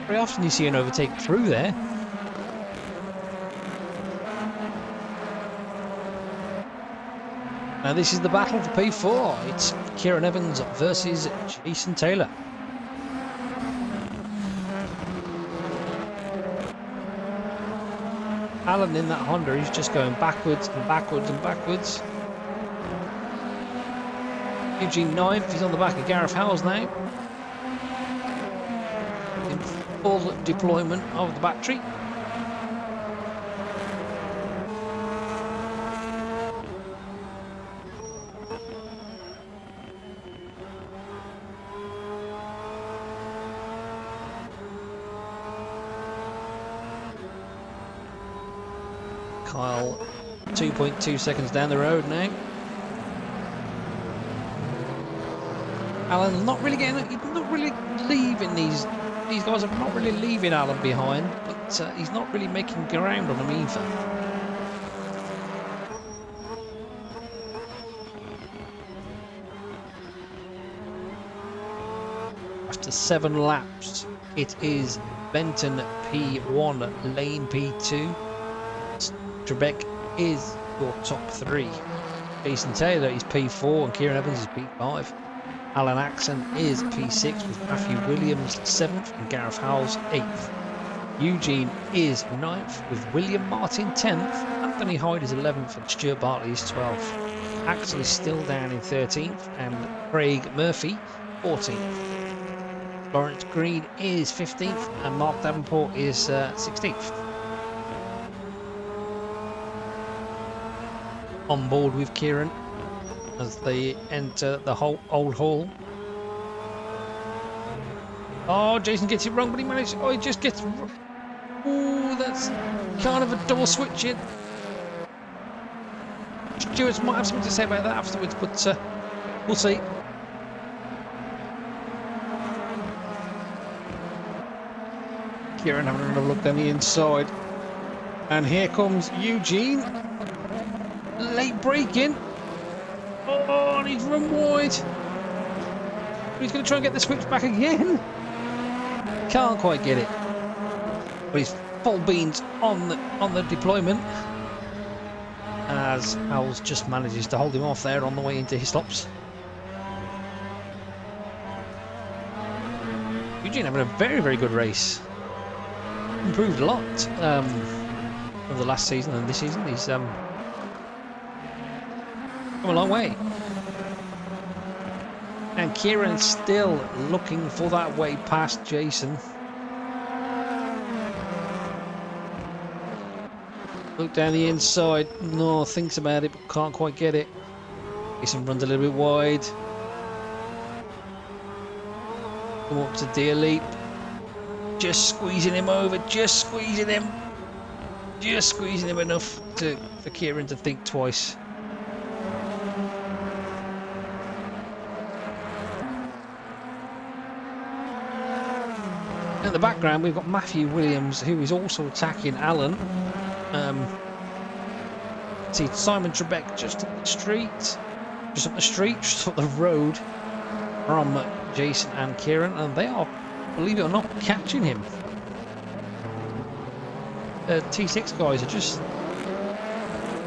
Very often you see an overtake through there. Now this is the battle for P4. It's Kieran Evans versus Jason Taylor. Alan in that Honda, he's just going backwards and backwards and backwards. Eugene 9th, he's on the back of Gareth Howells now. In full deployment of the battery. Kyle 2.2 seconds down the road now. Alan's not really getting, he's not really leaving these guys are not really leaving Alan behind, but he's not really making ground on them either. After 7 laps, it is Benton P1, Lane P2. Trebek is your top 3. Jason Taylor is P4 and Kieran Evans is P5. Alan Axon is P6 with Matthew Williams 7th and Gareth Howells 8th. Eugene is 9th with William Martin 10th. Anthony Hyde is 11th and Stuart Bartley is 12th. Axel is still down in 13th and Craig Murphy 14th. Lawrence Green is 15th and Mark Davenport is 16th. On board with Kieran as they enter the old hall. Oh, Jason gets it wrong, but he managed. Oh, he just gets. Oh, that's kind of a double switch in. Stuart might have something to say about that afterwards, but we'll see. Kieran having another look down the inside, and here comes Eugene. Late break-in. Oh, and he's run wide. He's going to try and get the switch back again. Can't quite get it. But he's full beans on the deployment. As Howells just manages to hold him off there on the way into his stops. Eugene having a very, very good race. Improved a lot over the last season and this season. He's come a long way. And Kieran's still looking for that way past Jason. Look down the inside. No, thinks about it, but can't quite get it. Jason runs a little bit wide. Come up to Deer Leap. Just squeezing him over. Just squeezing him. Just squeezing him enough for Kieran to think twice. In the background, we've got Matthew Williams, who is also attacking Alan. See Simon Trebek just up the street, just up the road from Jason and Kieran, and they are, believe it or not, catching him. T6 guys are just,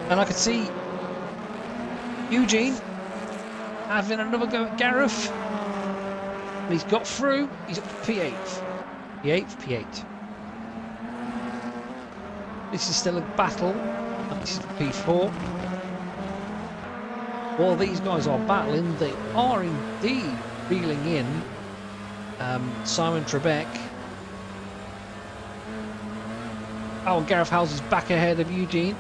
and I could see Eugene having another go at Gareth, and he's got through. He's up to P8. P8. This is still a battle. This is P4. While these guys are battling, they are indeed reeling in Simon Trebek. Oh, Gareth Howells is back ahead of Eugene.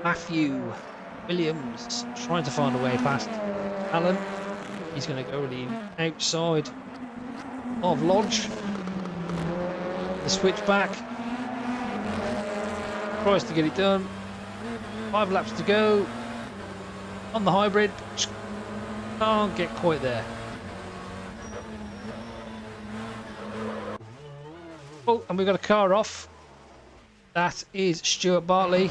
Matthew Williams trying to find a way past Alan. He's going to go the outside of Lodge. The switchback. Tries to get it done. 5 laps to go. On the hybrid. Can't get quite there. Oh, and we've got a car off. That is Stuart Bartley.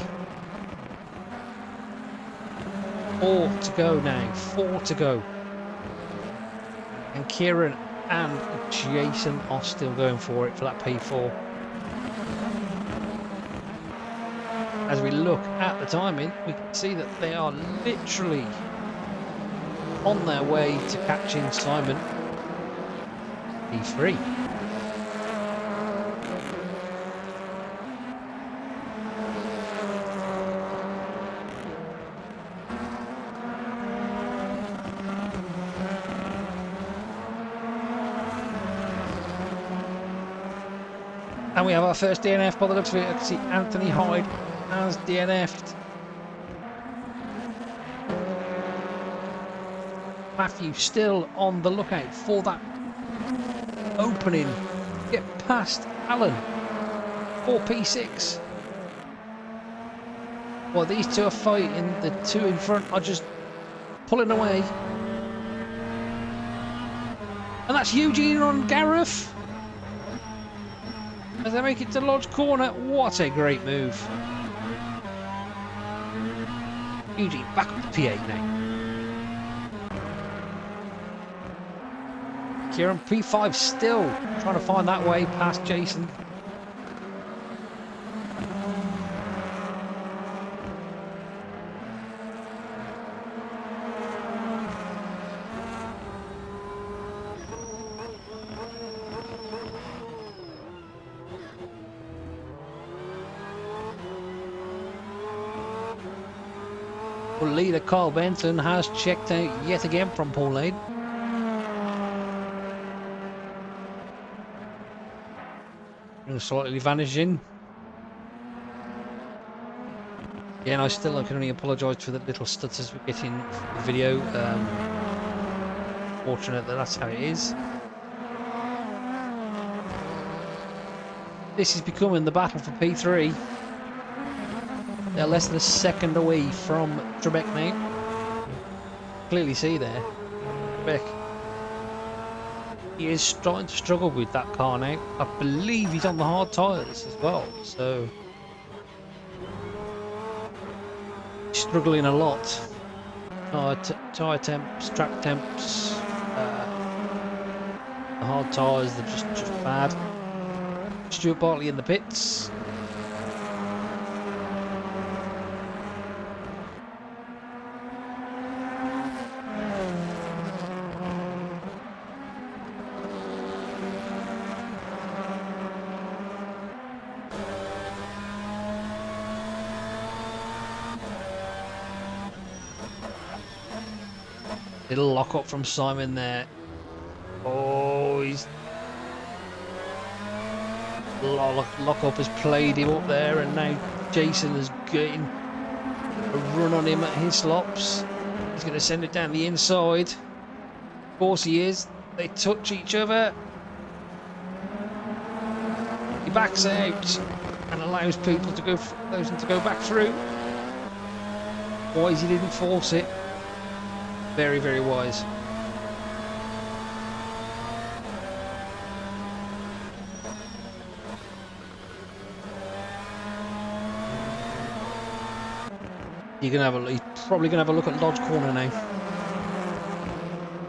4 to go now. 4 to go. And Kieran and Jason are still going for it for that P4. As we look at the timing, we can see that they are literally on their way to catching Simon P3. And we have our first DNF by the looks of it. I can see Anthony Hyde has DNF'd. Matthew still on the lookout for that opening. Get past Alan for P6. Well, these two are fighting. The two in front are just pulling away. And that's Eugene on Gareth. As they make it to Lodge Corner, what a great move. Eugene back up to P8 now. Kieran P5 still trying to find that way past Jason. Well, leader Carl Benson has checked out yet again from Paul Lane. Slightly vanishing. Yeah, and I can only apologise for the little stutters we're getting for the video. Fortunate that that's how it is. This is becoming the battle for P3. They're less than a second away from Trebek now. Clearly see there. Trebek. He is starting to struggle with that car now. I believe he's on the hard tyres as well, so he's struggling a lot. Tyre temps, track temps, the hard tyres, they're just bad. Stuart Bartley in the pits. Little lock up from Simon there. Oh, he's lock up has played him up there, and now Jason is getting a run on him at his slops. He's going to send it down the inside. Of course he is. They touch each other. He backs out and allows people to go back through. Wise he didn't force it. Very, very wise. He's probably gonna have a look at Lodge Corner now.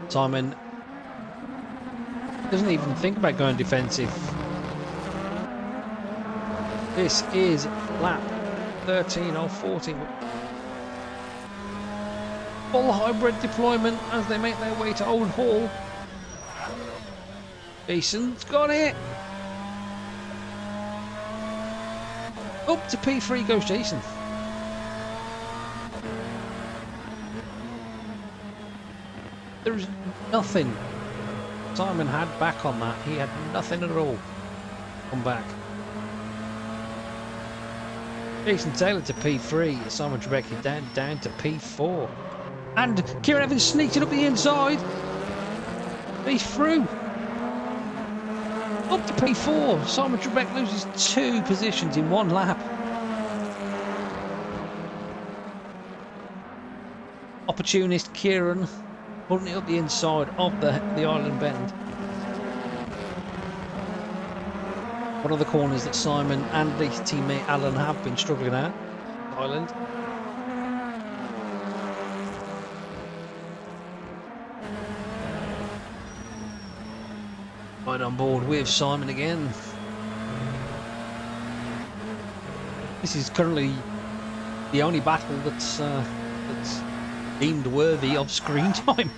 Simon doesn't even think about going defensive. This is lap 13 or 14. Full hybrid deployment as they make their way to Old Hall. Jason's got it. Up to P3 goes Jason. There's nothing Simon had back on that. He had nothing at all. Come back. Jason Taylor to P3. Simon Trebek down to P4. And Kieran Evans sneaked it up the inside. He's through. Up to P4. Simon Trebek loses 2 positions in 1 lap. Opportunist Kieran putting it up the inside of the island bend. One of the corners that Simon and his teammate Alan have been struggling at. Island. on board with Simon again. This is currently the only battle that's deemed worthy of screen time.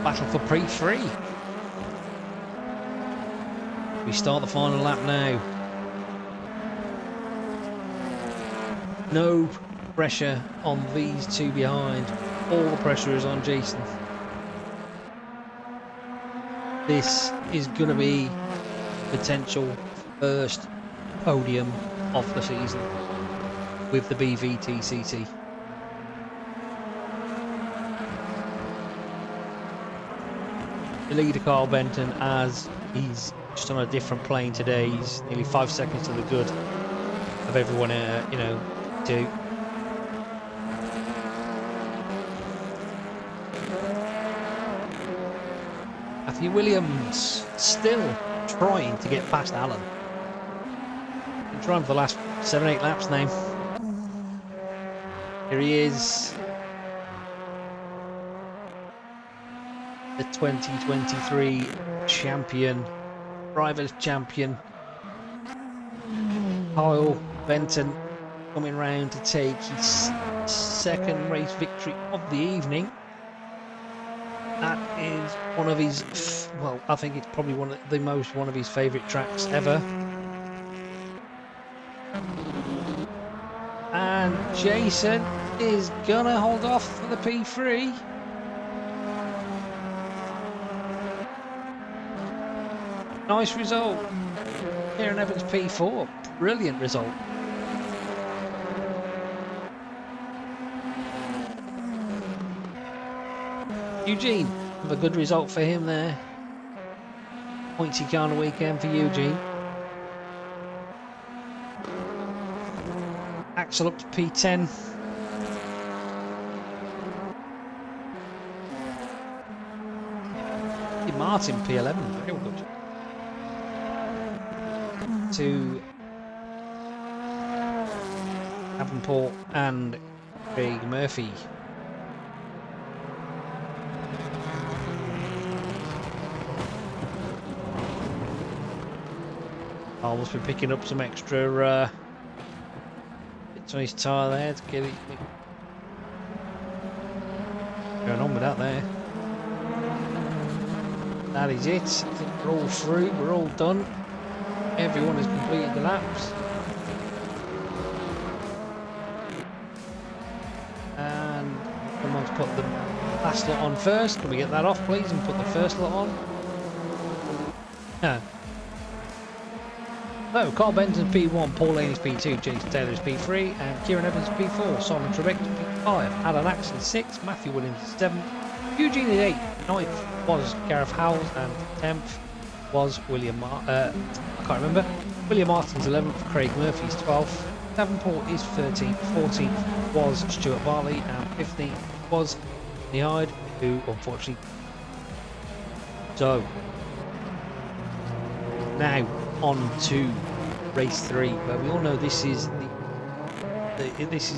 Battle for P3. We start the final lap now. No pressure on these two behind. All the pressure is on Jason. This is going to be potential first podium of the season with the Bvtcc. The leader, Carl Benton, as he's just on a different plane today. He's nearly 5 seconds to the good of everyone, too. Matthew Williams still trying to get past Alan. Been trying for the last 7-8 laps now. Here he is. The 2023 champion, drivers champion, Kyle Benton, coming round to take his second race victory of the evening. That is one of his, well, I think it's probably one of his favourite tracks ever. And Jason is gonna hold off for the P3. Nice result. Kieran Evans P4. Brilliant result. Eugene, have a good result for him there. Pointy kind of weekend for Eugene. Axel up to P10. Martin P11. Very good. To Davenport and Craig Murphy. Almost been picking up some extra bits on his tyre there to get it going on with that there. That is it. I think we're all through, we're all done. Everyone has completed the laps. And someone's put the last lot on first. Can we get that off, please, and put the first lot on? No. So, Carl Benton's P1, Paul Laney's P2, Jason Taylor's P3, and Kieran Evans P4, Simon Trebek P5, Alan Axon 6, Matthew Williams 7, Eugene is 8, 9th was Gareth Howells, and 10th was William I can't remember. William Martin's 11th, Craig Murphy's 12th, Davenport is 13th, 14th was Stuart Barley, and 15th was Hyde, who unfortunately. So now on to race 3, where we all know this is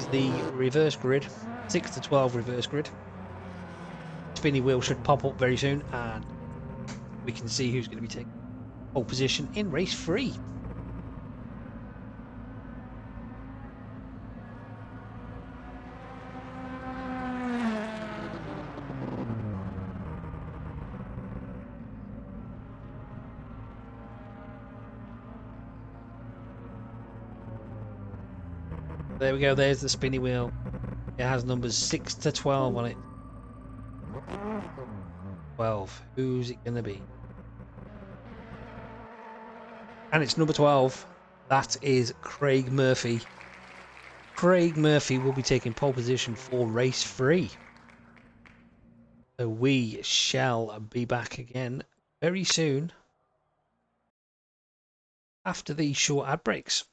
the reverse grid, 6 to 12 reverse grid. Spinny wheel should pop up very soon, and we can see who's going to be taking pole position in race 3. There we go, there's the spinny wheel. It has numbers 6 to 12 on it. 12. Who's it going to be? And it's number 12. That is Craig Murphy. Craig Murphy will be taking pole position for race 3. So we shall be back again very soon after these short ad breaks.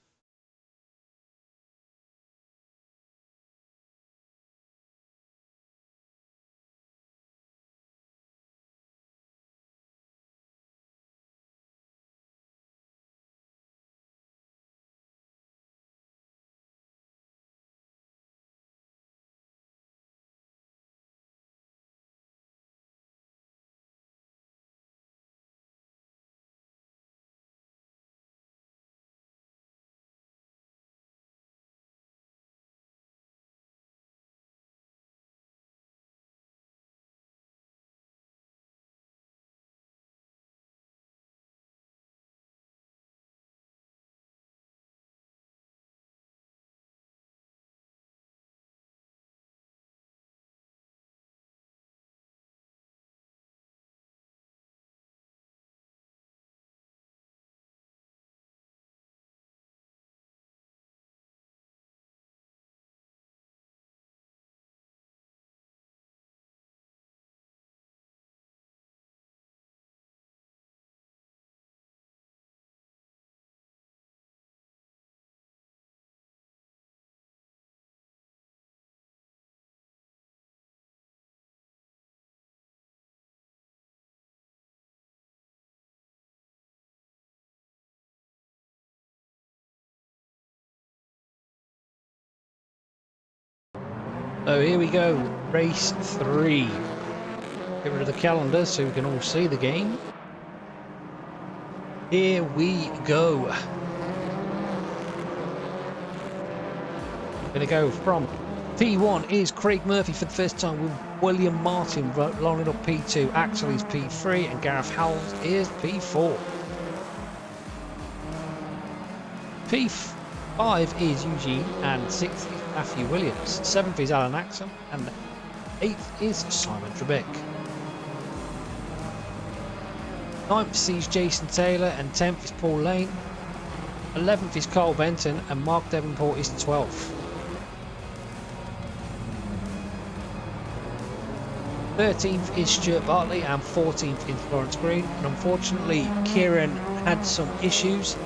So here we go, race 3. Get rid of the calendar so we can all see the game. Here we go. Gonna go from P1 is Craig Murphy for the first time with William Martin lining up P2. Axel is P3 and Gareth Howells is P4. P5 is Eugene and 6th is Matthew Williams. 7th is Alan Axel and 8th is Simon Trebek. 9th sees Jason Taylor and 10th is Paul Lane. 11th is Carl Benton and Mark Devonport is 12th. 13th is Stuart Bartley and 14th is Lawrence Green. And unfortunately, Kieran had some issues,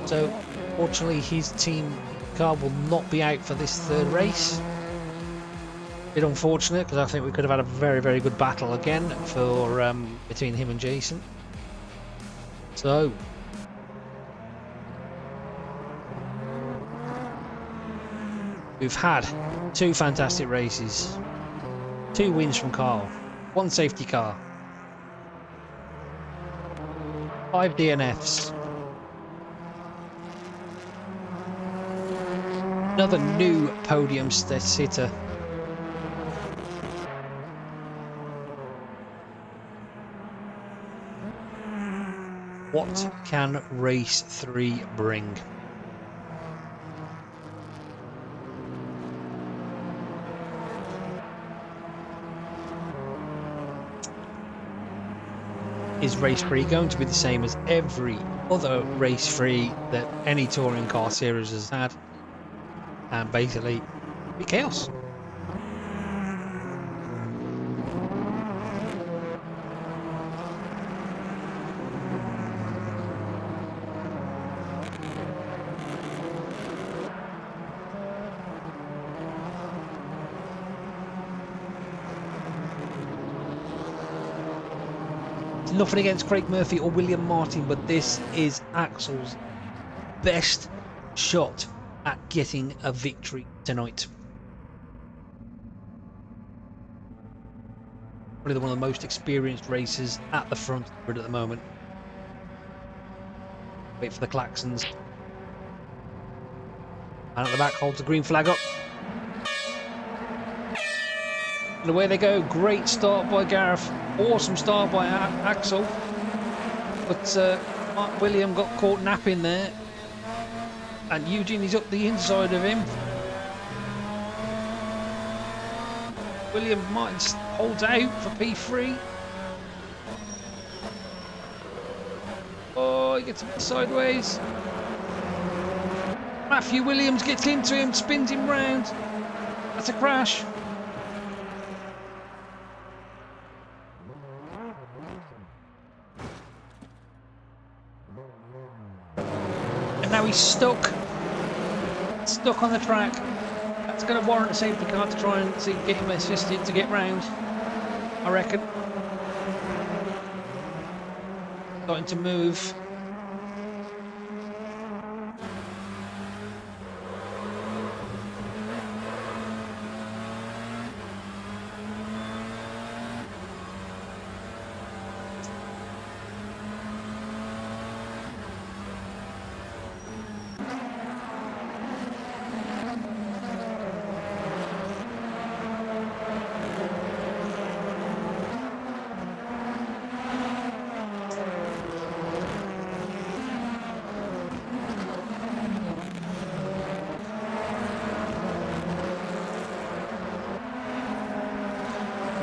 so unfortunately his team car will not be out for this third race. A bit unfortunate because I think we could have had a very, very good battle again for between him and Jason. So we've had 2 fantastic races. 2 wins from Carl, 1 safety car, 5 DNFs, another new podium sitter. What can race 3 bring? Is race 3 going to be the same as every other race 3 that any touring car series has had, and basically be chaos? Nothing against Craig Murphy or William Martin, but this is Axel's best shot at getting a victory tonight. Probably one of the most experienced racers at the front at the moment. Wait for the klaxons. And at the back holds the green flag up. And away they go. Great start by Gareth. Awesome start by Axel. But Mark William got caught napping there. And Eugene is up the inside of him. William Martin holds out for P3. Oh, he gets a bit sideways. Matthew Williams gets into him, spins him round. That's a crash. And now he's stuck on the track. That's going to warrant a safety car to try and get him assisted to get round, I reckon. Starting to move.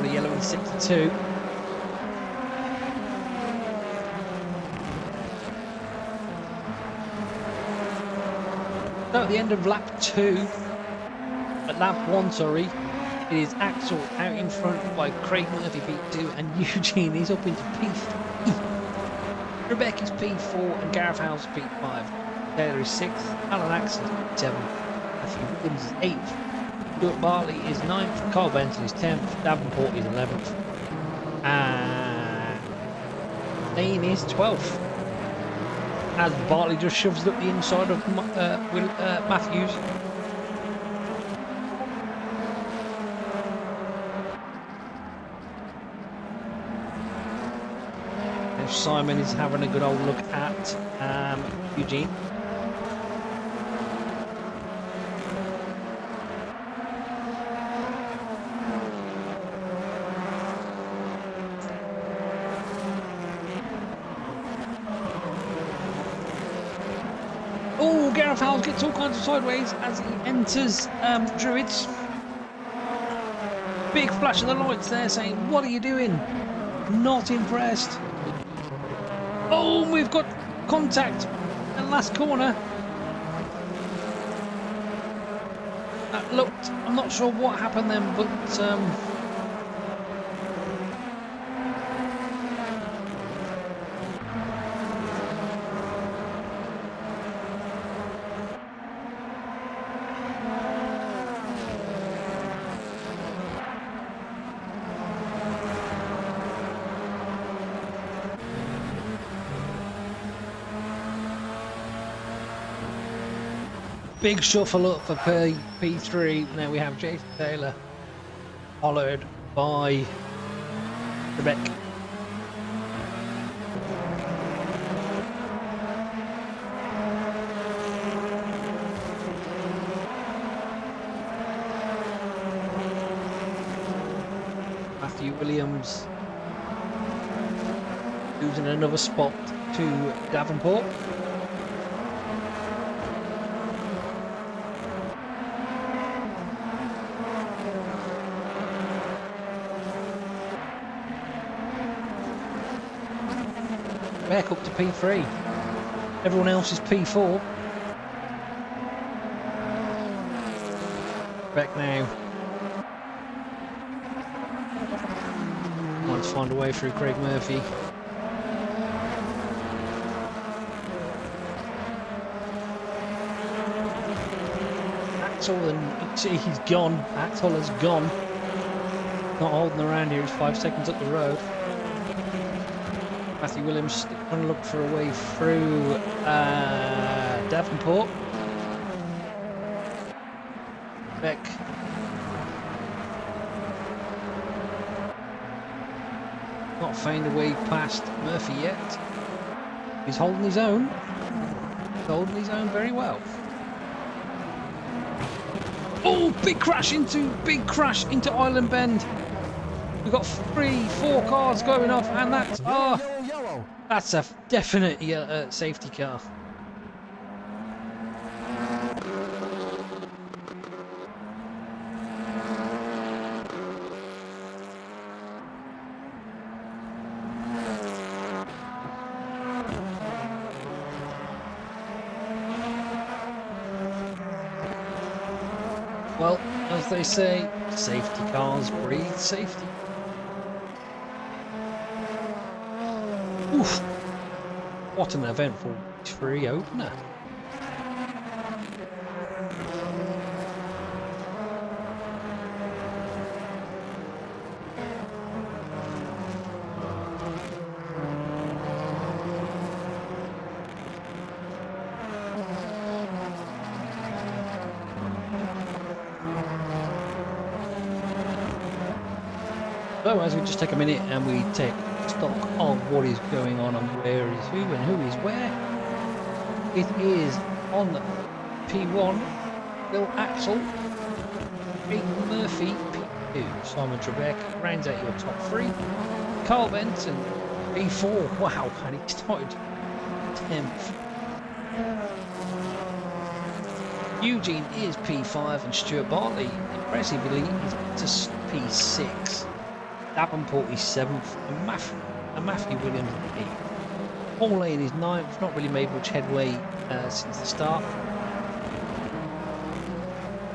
The yellow in 62. So at the end of lap 2, at lap 1, sorry, it is Axel out in front by Craig Murphy P2 and Eugene is up into P3. Rebecca's P4 and Gareth Howells P5. Taylor is 6th, Alan Axel is 7th, Matthew Williams is 8th. Stuart Bartley is 9th, Carl Benson is 10th, Davenport is 11th, and Lane is 12th. As Bartley just shoves it up the inside of Matthews. Now Simon is having a good old look at Eugene. Oh, Gareth Howells gets all kinds of sideways as he enters Druids. Big flash of the lights there saying, what are you doing? Not impressed. Oh, we've got contact at the last corner. That looked, I'm not sure what happened then, but big shuffle up for P3. Now we have Jason Taylor, followed by Rebecca. Matthew Williams losing another spot to Davenport. Back up to P3. Everyone else is P4. Back now. Trying to find a way through Craig Murphy. Axel, and see he's gone. Axel has gone. Not holding around here. He's 5 seconds up the road. Matthew Williams trying to look for a way through Davenport. Beck. Not found a way past Murphy yet. He's holding his own. He's holding his own very well. Oh, big crash into Island Bend. We've got 3-4 cars going off, and that's that's a definite safety car. Well, as they say, safety cars breed safety. Oof. What an eventful free opener. So as we just take a minute and we take stock of what is going on and where is who and who is where. It is on P1, Bill Axel, Craig Murphy, P2, Simon Trebek rounds out your top three. Carl Benson, P4, wow, and he started 10th. Eugene is P5 and Stuart Bartley impressively is to P6. Davenport is 7th and Matthew Williams is 8th. Paul Lane is 9th, not really made much headway since the start.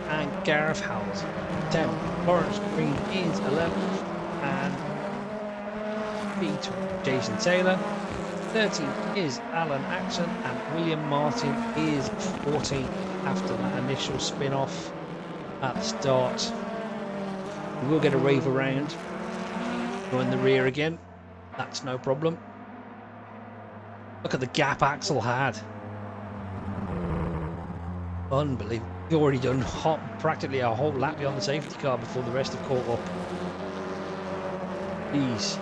And Gareth Howells 10th. Lawrence Green is 11th and P2 Jason Taylor. 13th is Alan Axon and William Martin is 14th after that initial spin-off at the start. We will get a rave around. Go in the rear again, that's no problem. Look at the gap Axel had. Unbelievable. He's already done practically a whole lap beyond the safety car before the rest have caught up. Jeez.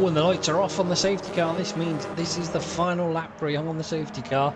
Oh, and the lights are off on the safety car. This means this is the final lap for Young on the safety car.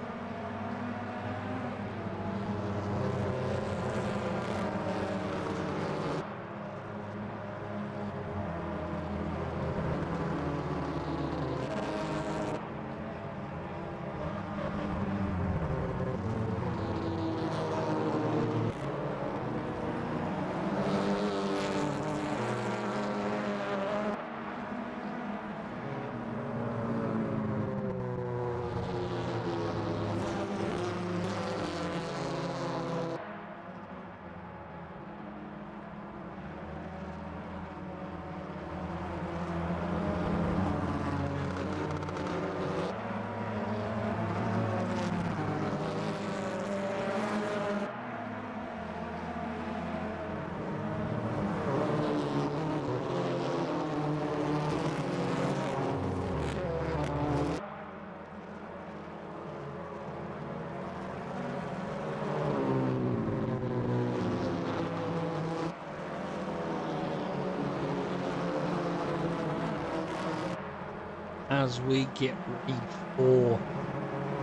As we get ready for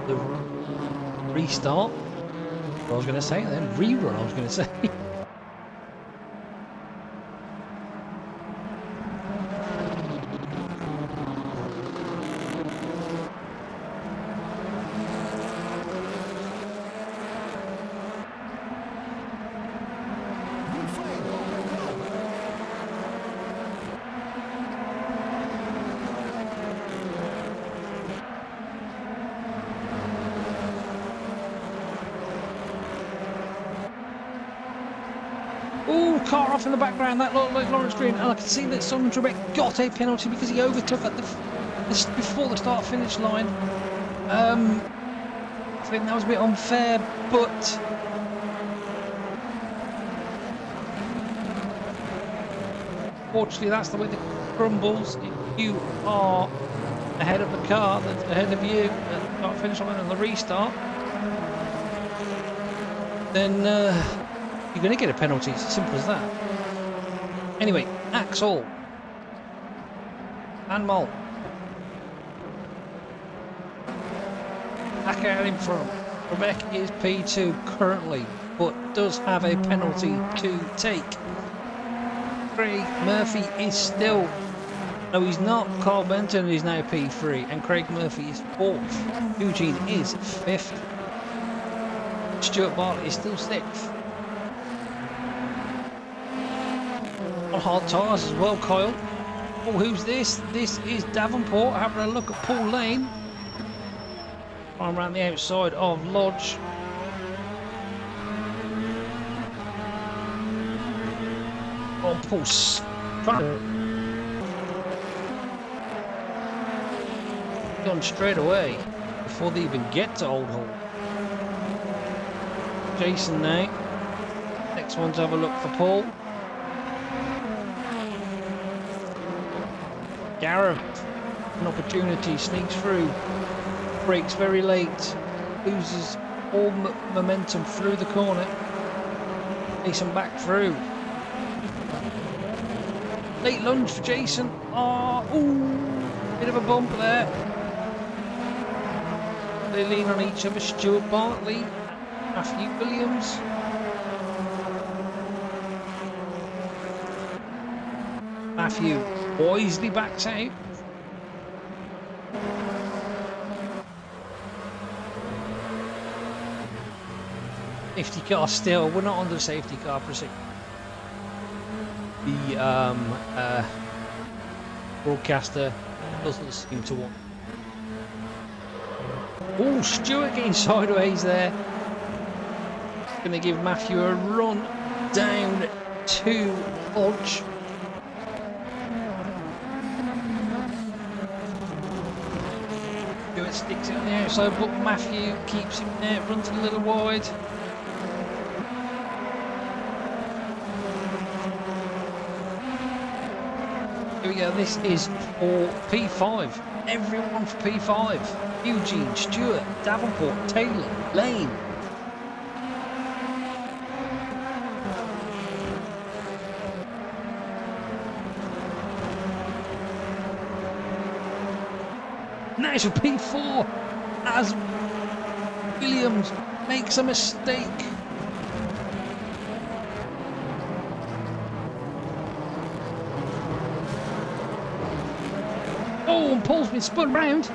the restart. What I was going to say then, rerun I was going to say. Oh, car off in the background, that looked like Lawrence Green, and I can see that Simon Trebek got a penalty because he overtook at before the start finish line. I think that was a bit unfair, but fortunately that's the way it crumbles. If you are ahead of the car that's ahead of you at the start finish line and the restart, then you're going to get a penalty. It's as simple as that. Anyway, Axel and Mol back out in front. Trebek is P2 currently, but does have a penalty to take. Craig Murphy is still... No, he's not. Carl Benton is now P3, and Craig Murphy is 4th. Eugene is 5th. Stuart Bartlett is still 6th. On hard tyres as well, Kyle. Oh, who's this? This is Davenport having a look at Paul Lane. I'm around the outside of Lodge. Oh, Paul's gone straight away before they even get to Old Hall. Jason now. Next one to have a look for Paul. Gareth, an opportunity, sneaks through, brakes very late, loses all momentum through the corner. Jason back through. Late lunge for Jason. Oh, ooh, bit of a bump there. They lean on each other. Stuart Bartley, Matthew Williams. Matthew wisely backs out. Safety car still. We're not under safety car procedure. The broadcaster doesn't seem to want. Oh, Stuart getting sideways there. Going to give Matthew a run down to Lodge. Stuart sticks it on the outside, but Matthew keeps him there, runs a little wide. Here we go, this is for P5. Everyone for P5. Eugene, Stewart, Davenport, Taylor, Lane. Now it's a P4 as Williams makes a mistake. Oh, and Paul's been spun round.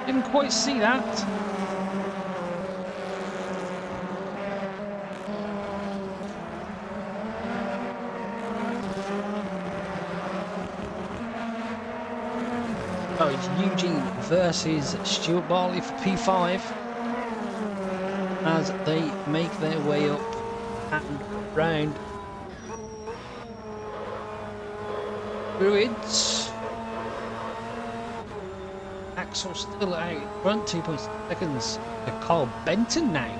Didn't quite see that. Oh, it's Eugene versus Stuart Barley for P5 as they make their way up and round. Druids. Axel still out front, 2.6 seconds to Carl Benton now.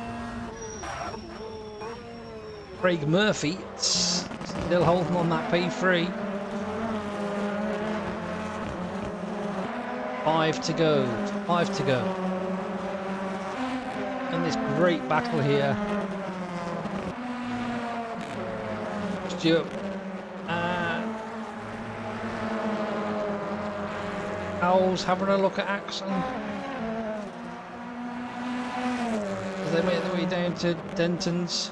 Craig Murphy still holding on that P3. 5 to go, 5 to go. And this great battle here. Stuart. Owls having a look at Axon. As they make their way down to Denton's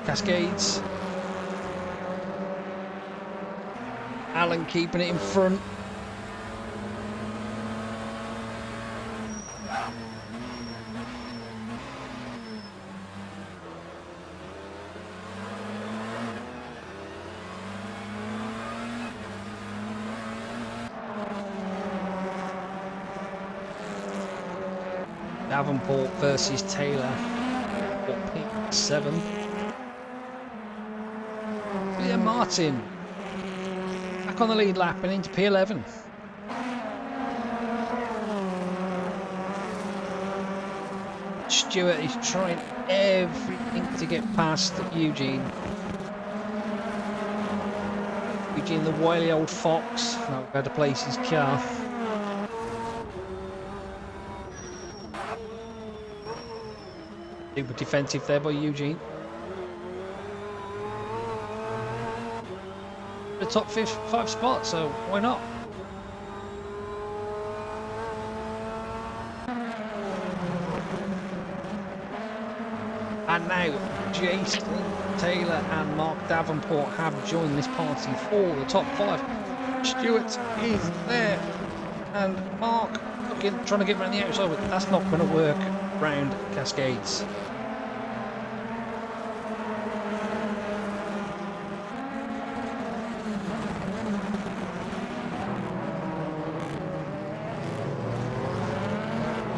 Cascades. Alan keeping it in front. Davenport versus Taylor for P7. William Martin back on the lead lap and into P11. Stewart is trying everything to get past Eugene. Eugene, the wily old fox, now had to place his car. Super defensive there by Eugene. The top 5 spot, so why not? And now Jason Taylor and Mark Davenport have joined this party for the top 5. Stewart is there, and Mark trying to get around the outside, but that's not going to work round Cascades.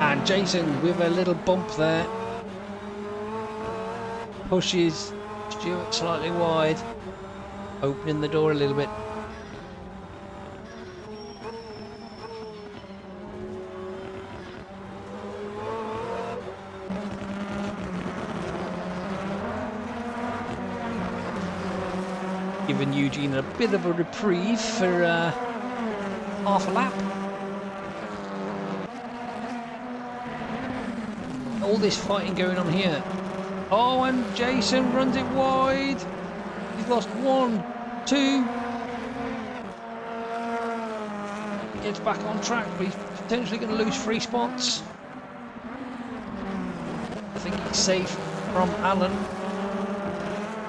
And Jason with a little bump there pushes Stewart slightly wide, opening the door a little bit. Giving Eugene a bit of a reprieve for half a lap. All this fighting going on here. Oh, and Jason runs it wide. He's lost 1, 2. Gets back on track, but he's potentially going to lose 3 spots. I think he's safe from Allen.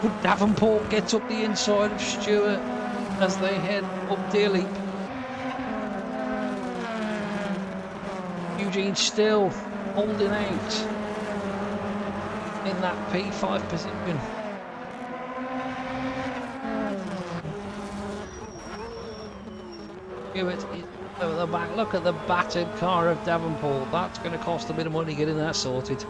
But Davenport gets up the inside of Stewart as they head up Deer Leap. Eugene still holding out in that P5 position. Stewart is over the back. Look at the battered car of Davenport. That's going to cost a bit of money getting that sorted.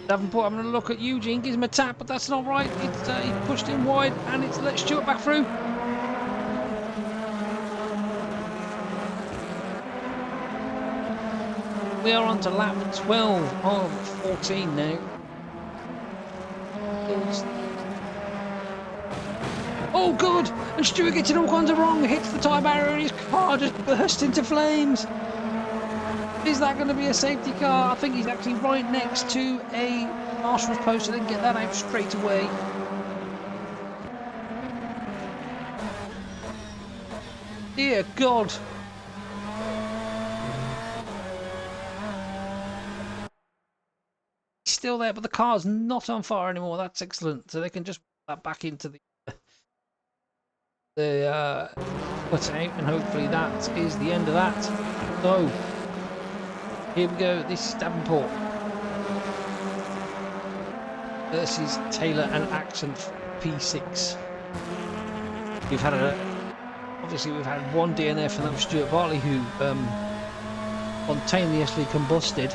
Davenport having a look at Eugene, gives him a tap, but that's not right. It's he pushed him wide, and it's let Stewart back through. We are on to lap 12 of 14 now. Oh, good! And Stewart gets it all kinds of wrong. Hits the tyre barrier, and his car just burst into flames. Is that going to be a safety car? I think he's actually right next to a marshal's post and then get that out straight away. Dear God. He's still there, but the car's not on fire anymore. That's excellent. So they can just put that back into the put out, and hopefully that is the end of that. So here we go. This is Davenport versus Taylor and Axon P6. We've had obviously we've had one DNF, and that was Stuart Bartley, who spontaneously combusted.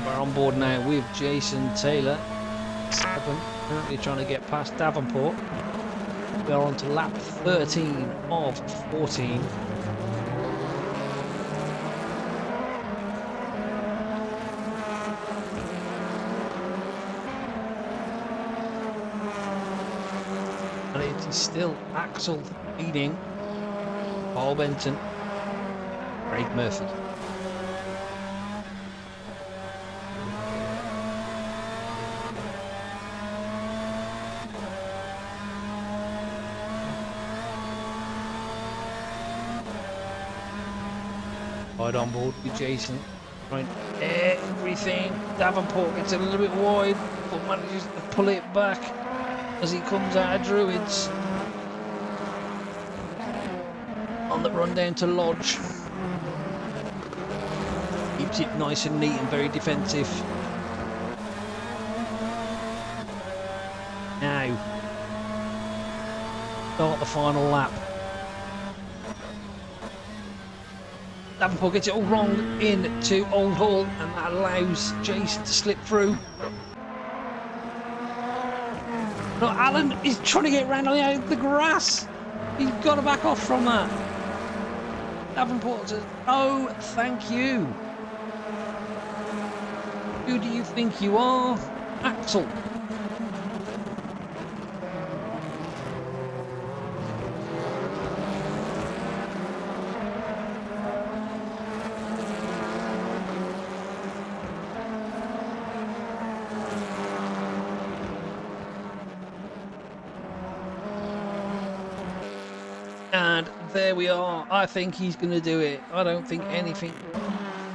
We're on board now with Jason Taylor. Currently trying to get past Davenport. We are on to lap 13 of 14. And it is still Axel leading, Paul Benton, Craig Murphy. Right on board with Jason, trying everything. Davenport gets a little bit wide, but manages to pull it back as he comes out of Druids on the run down to Lodge. Keeps it nice and neat and very defensive. Now, start the final lap. Davenport gets it all wrong into Old Hall, and that allows Jason to slip through. No, Alan is trying to get round on the grass. He's got to back off from that. Davenport says, "Oh, thank you. Who do you think you are? Axel." And there we are. I think he's going to do it. I don't think anything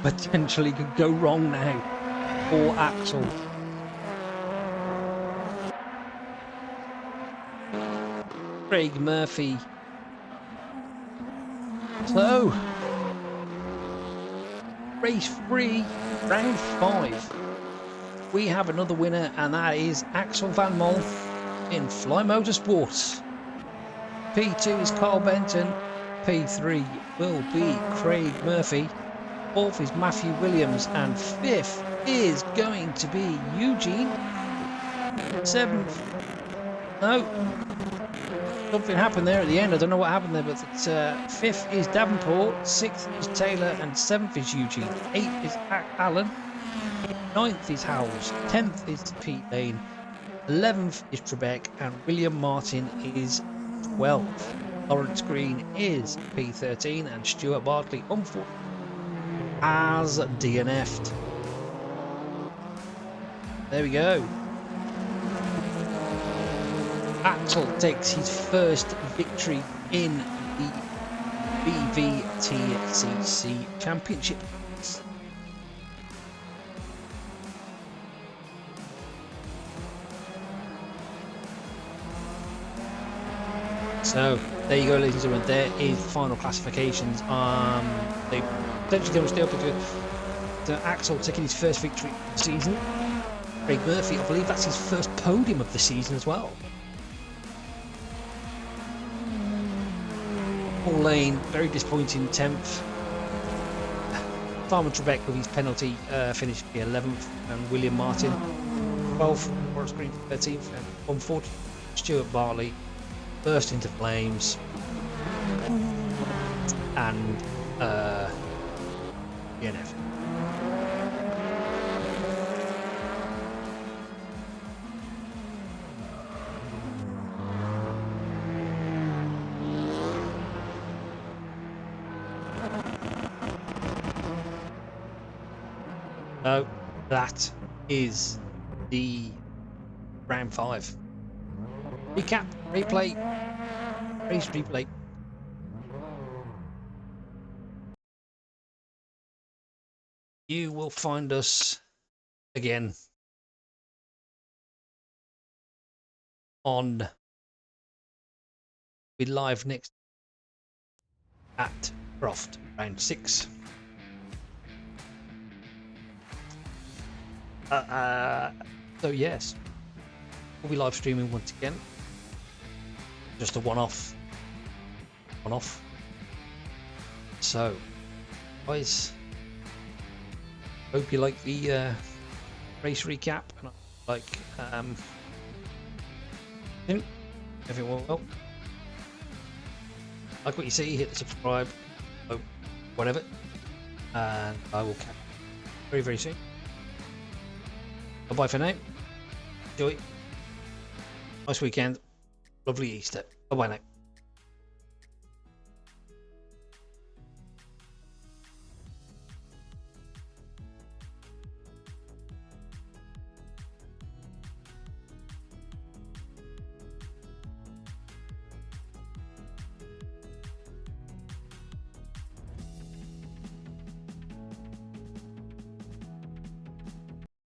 potentially could go wrong now for Axel. Craig Murphy. So, race 3, round 5. We have another winner, and that is Axel Van Mol in Fly Motorsports. P2 is Carl Benton. P3 will be Craig Murphy. 4th is Matthew Williams, and 5th is going to be Eugene. 7th, no, something happened there at the end. I don't know what happened there, but 5th is Davenport, 6th is Taylor, and 7th is Eugene. 8th is Alan. 9th is Howells. 10th is Pete Lane. 11th is Trebek, and William Martin is 12th. Lawrence Green is P13, and Stuart Bartley, unfortunately, has DNF'd. There we go. Axel takes his first victory in the Bvtcc Championship. So there you go, ladies and gentlemen. There is the final classifications. They potentially don't stay up to Axel taking his first victory of the season. Craig Murphy, I believe that's his first podium of the season as well. Paul Lane, very disappointing 10th. Simon Trebek with his penalty finished the 11th, and William Martin 12th. Lawrence Green 13th, and unfortunately Stuart Bartley burst into flames, and DNF. that is the round 5 recap, replay, race replay. You will find us again on be live next at Croft round 6. So yes, we'll be live streaming once again. Just a one-off. So, guys, hope you like the race recap, and I like everything went well. Like what you see, hit the subscribe, whatever, and I will catch you very, very soon. Bye for now. Enjoy. Nice weekend. Lovely Easter. Bye now.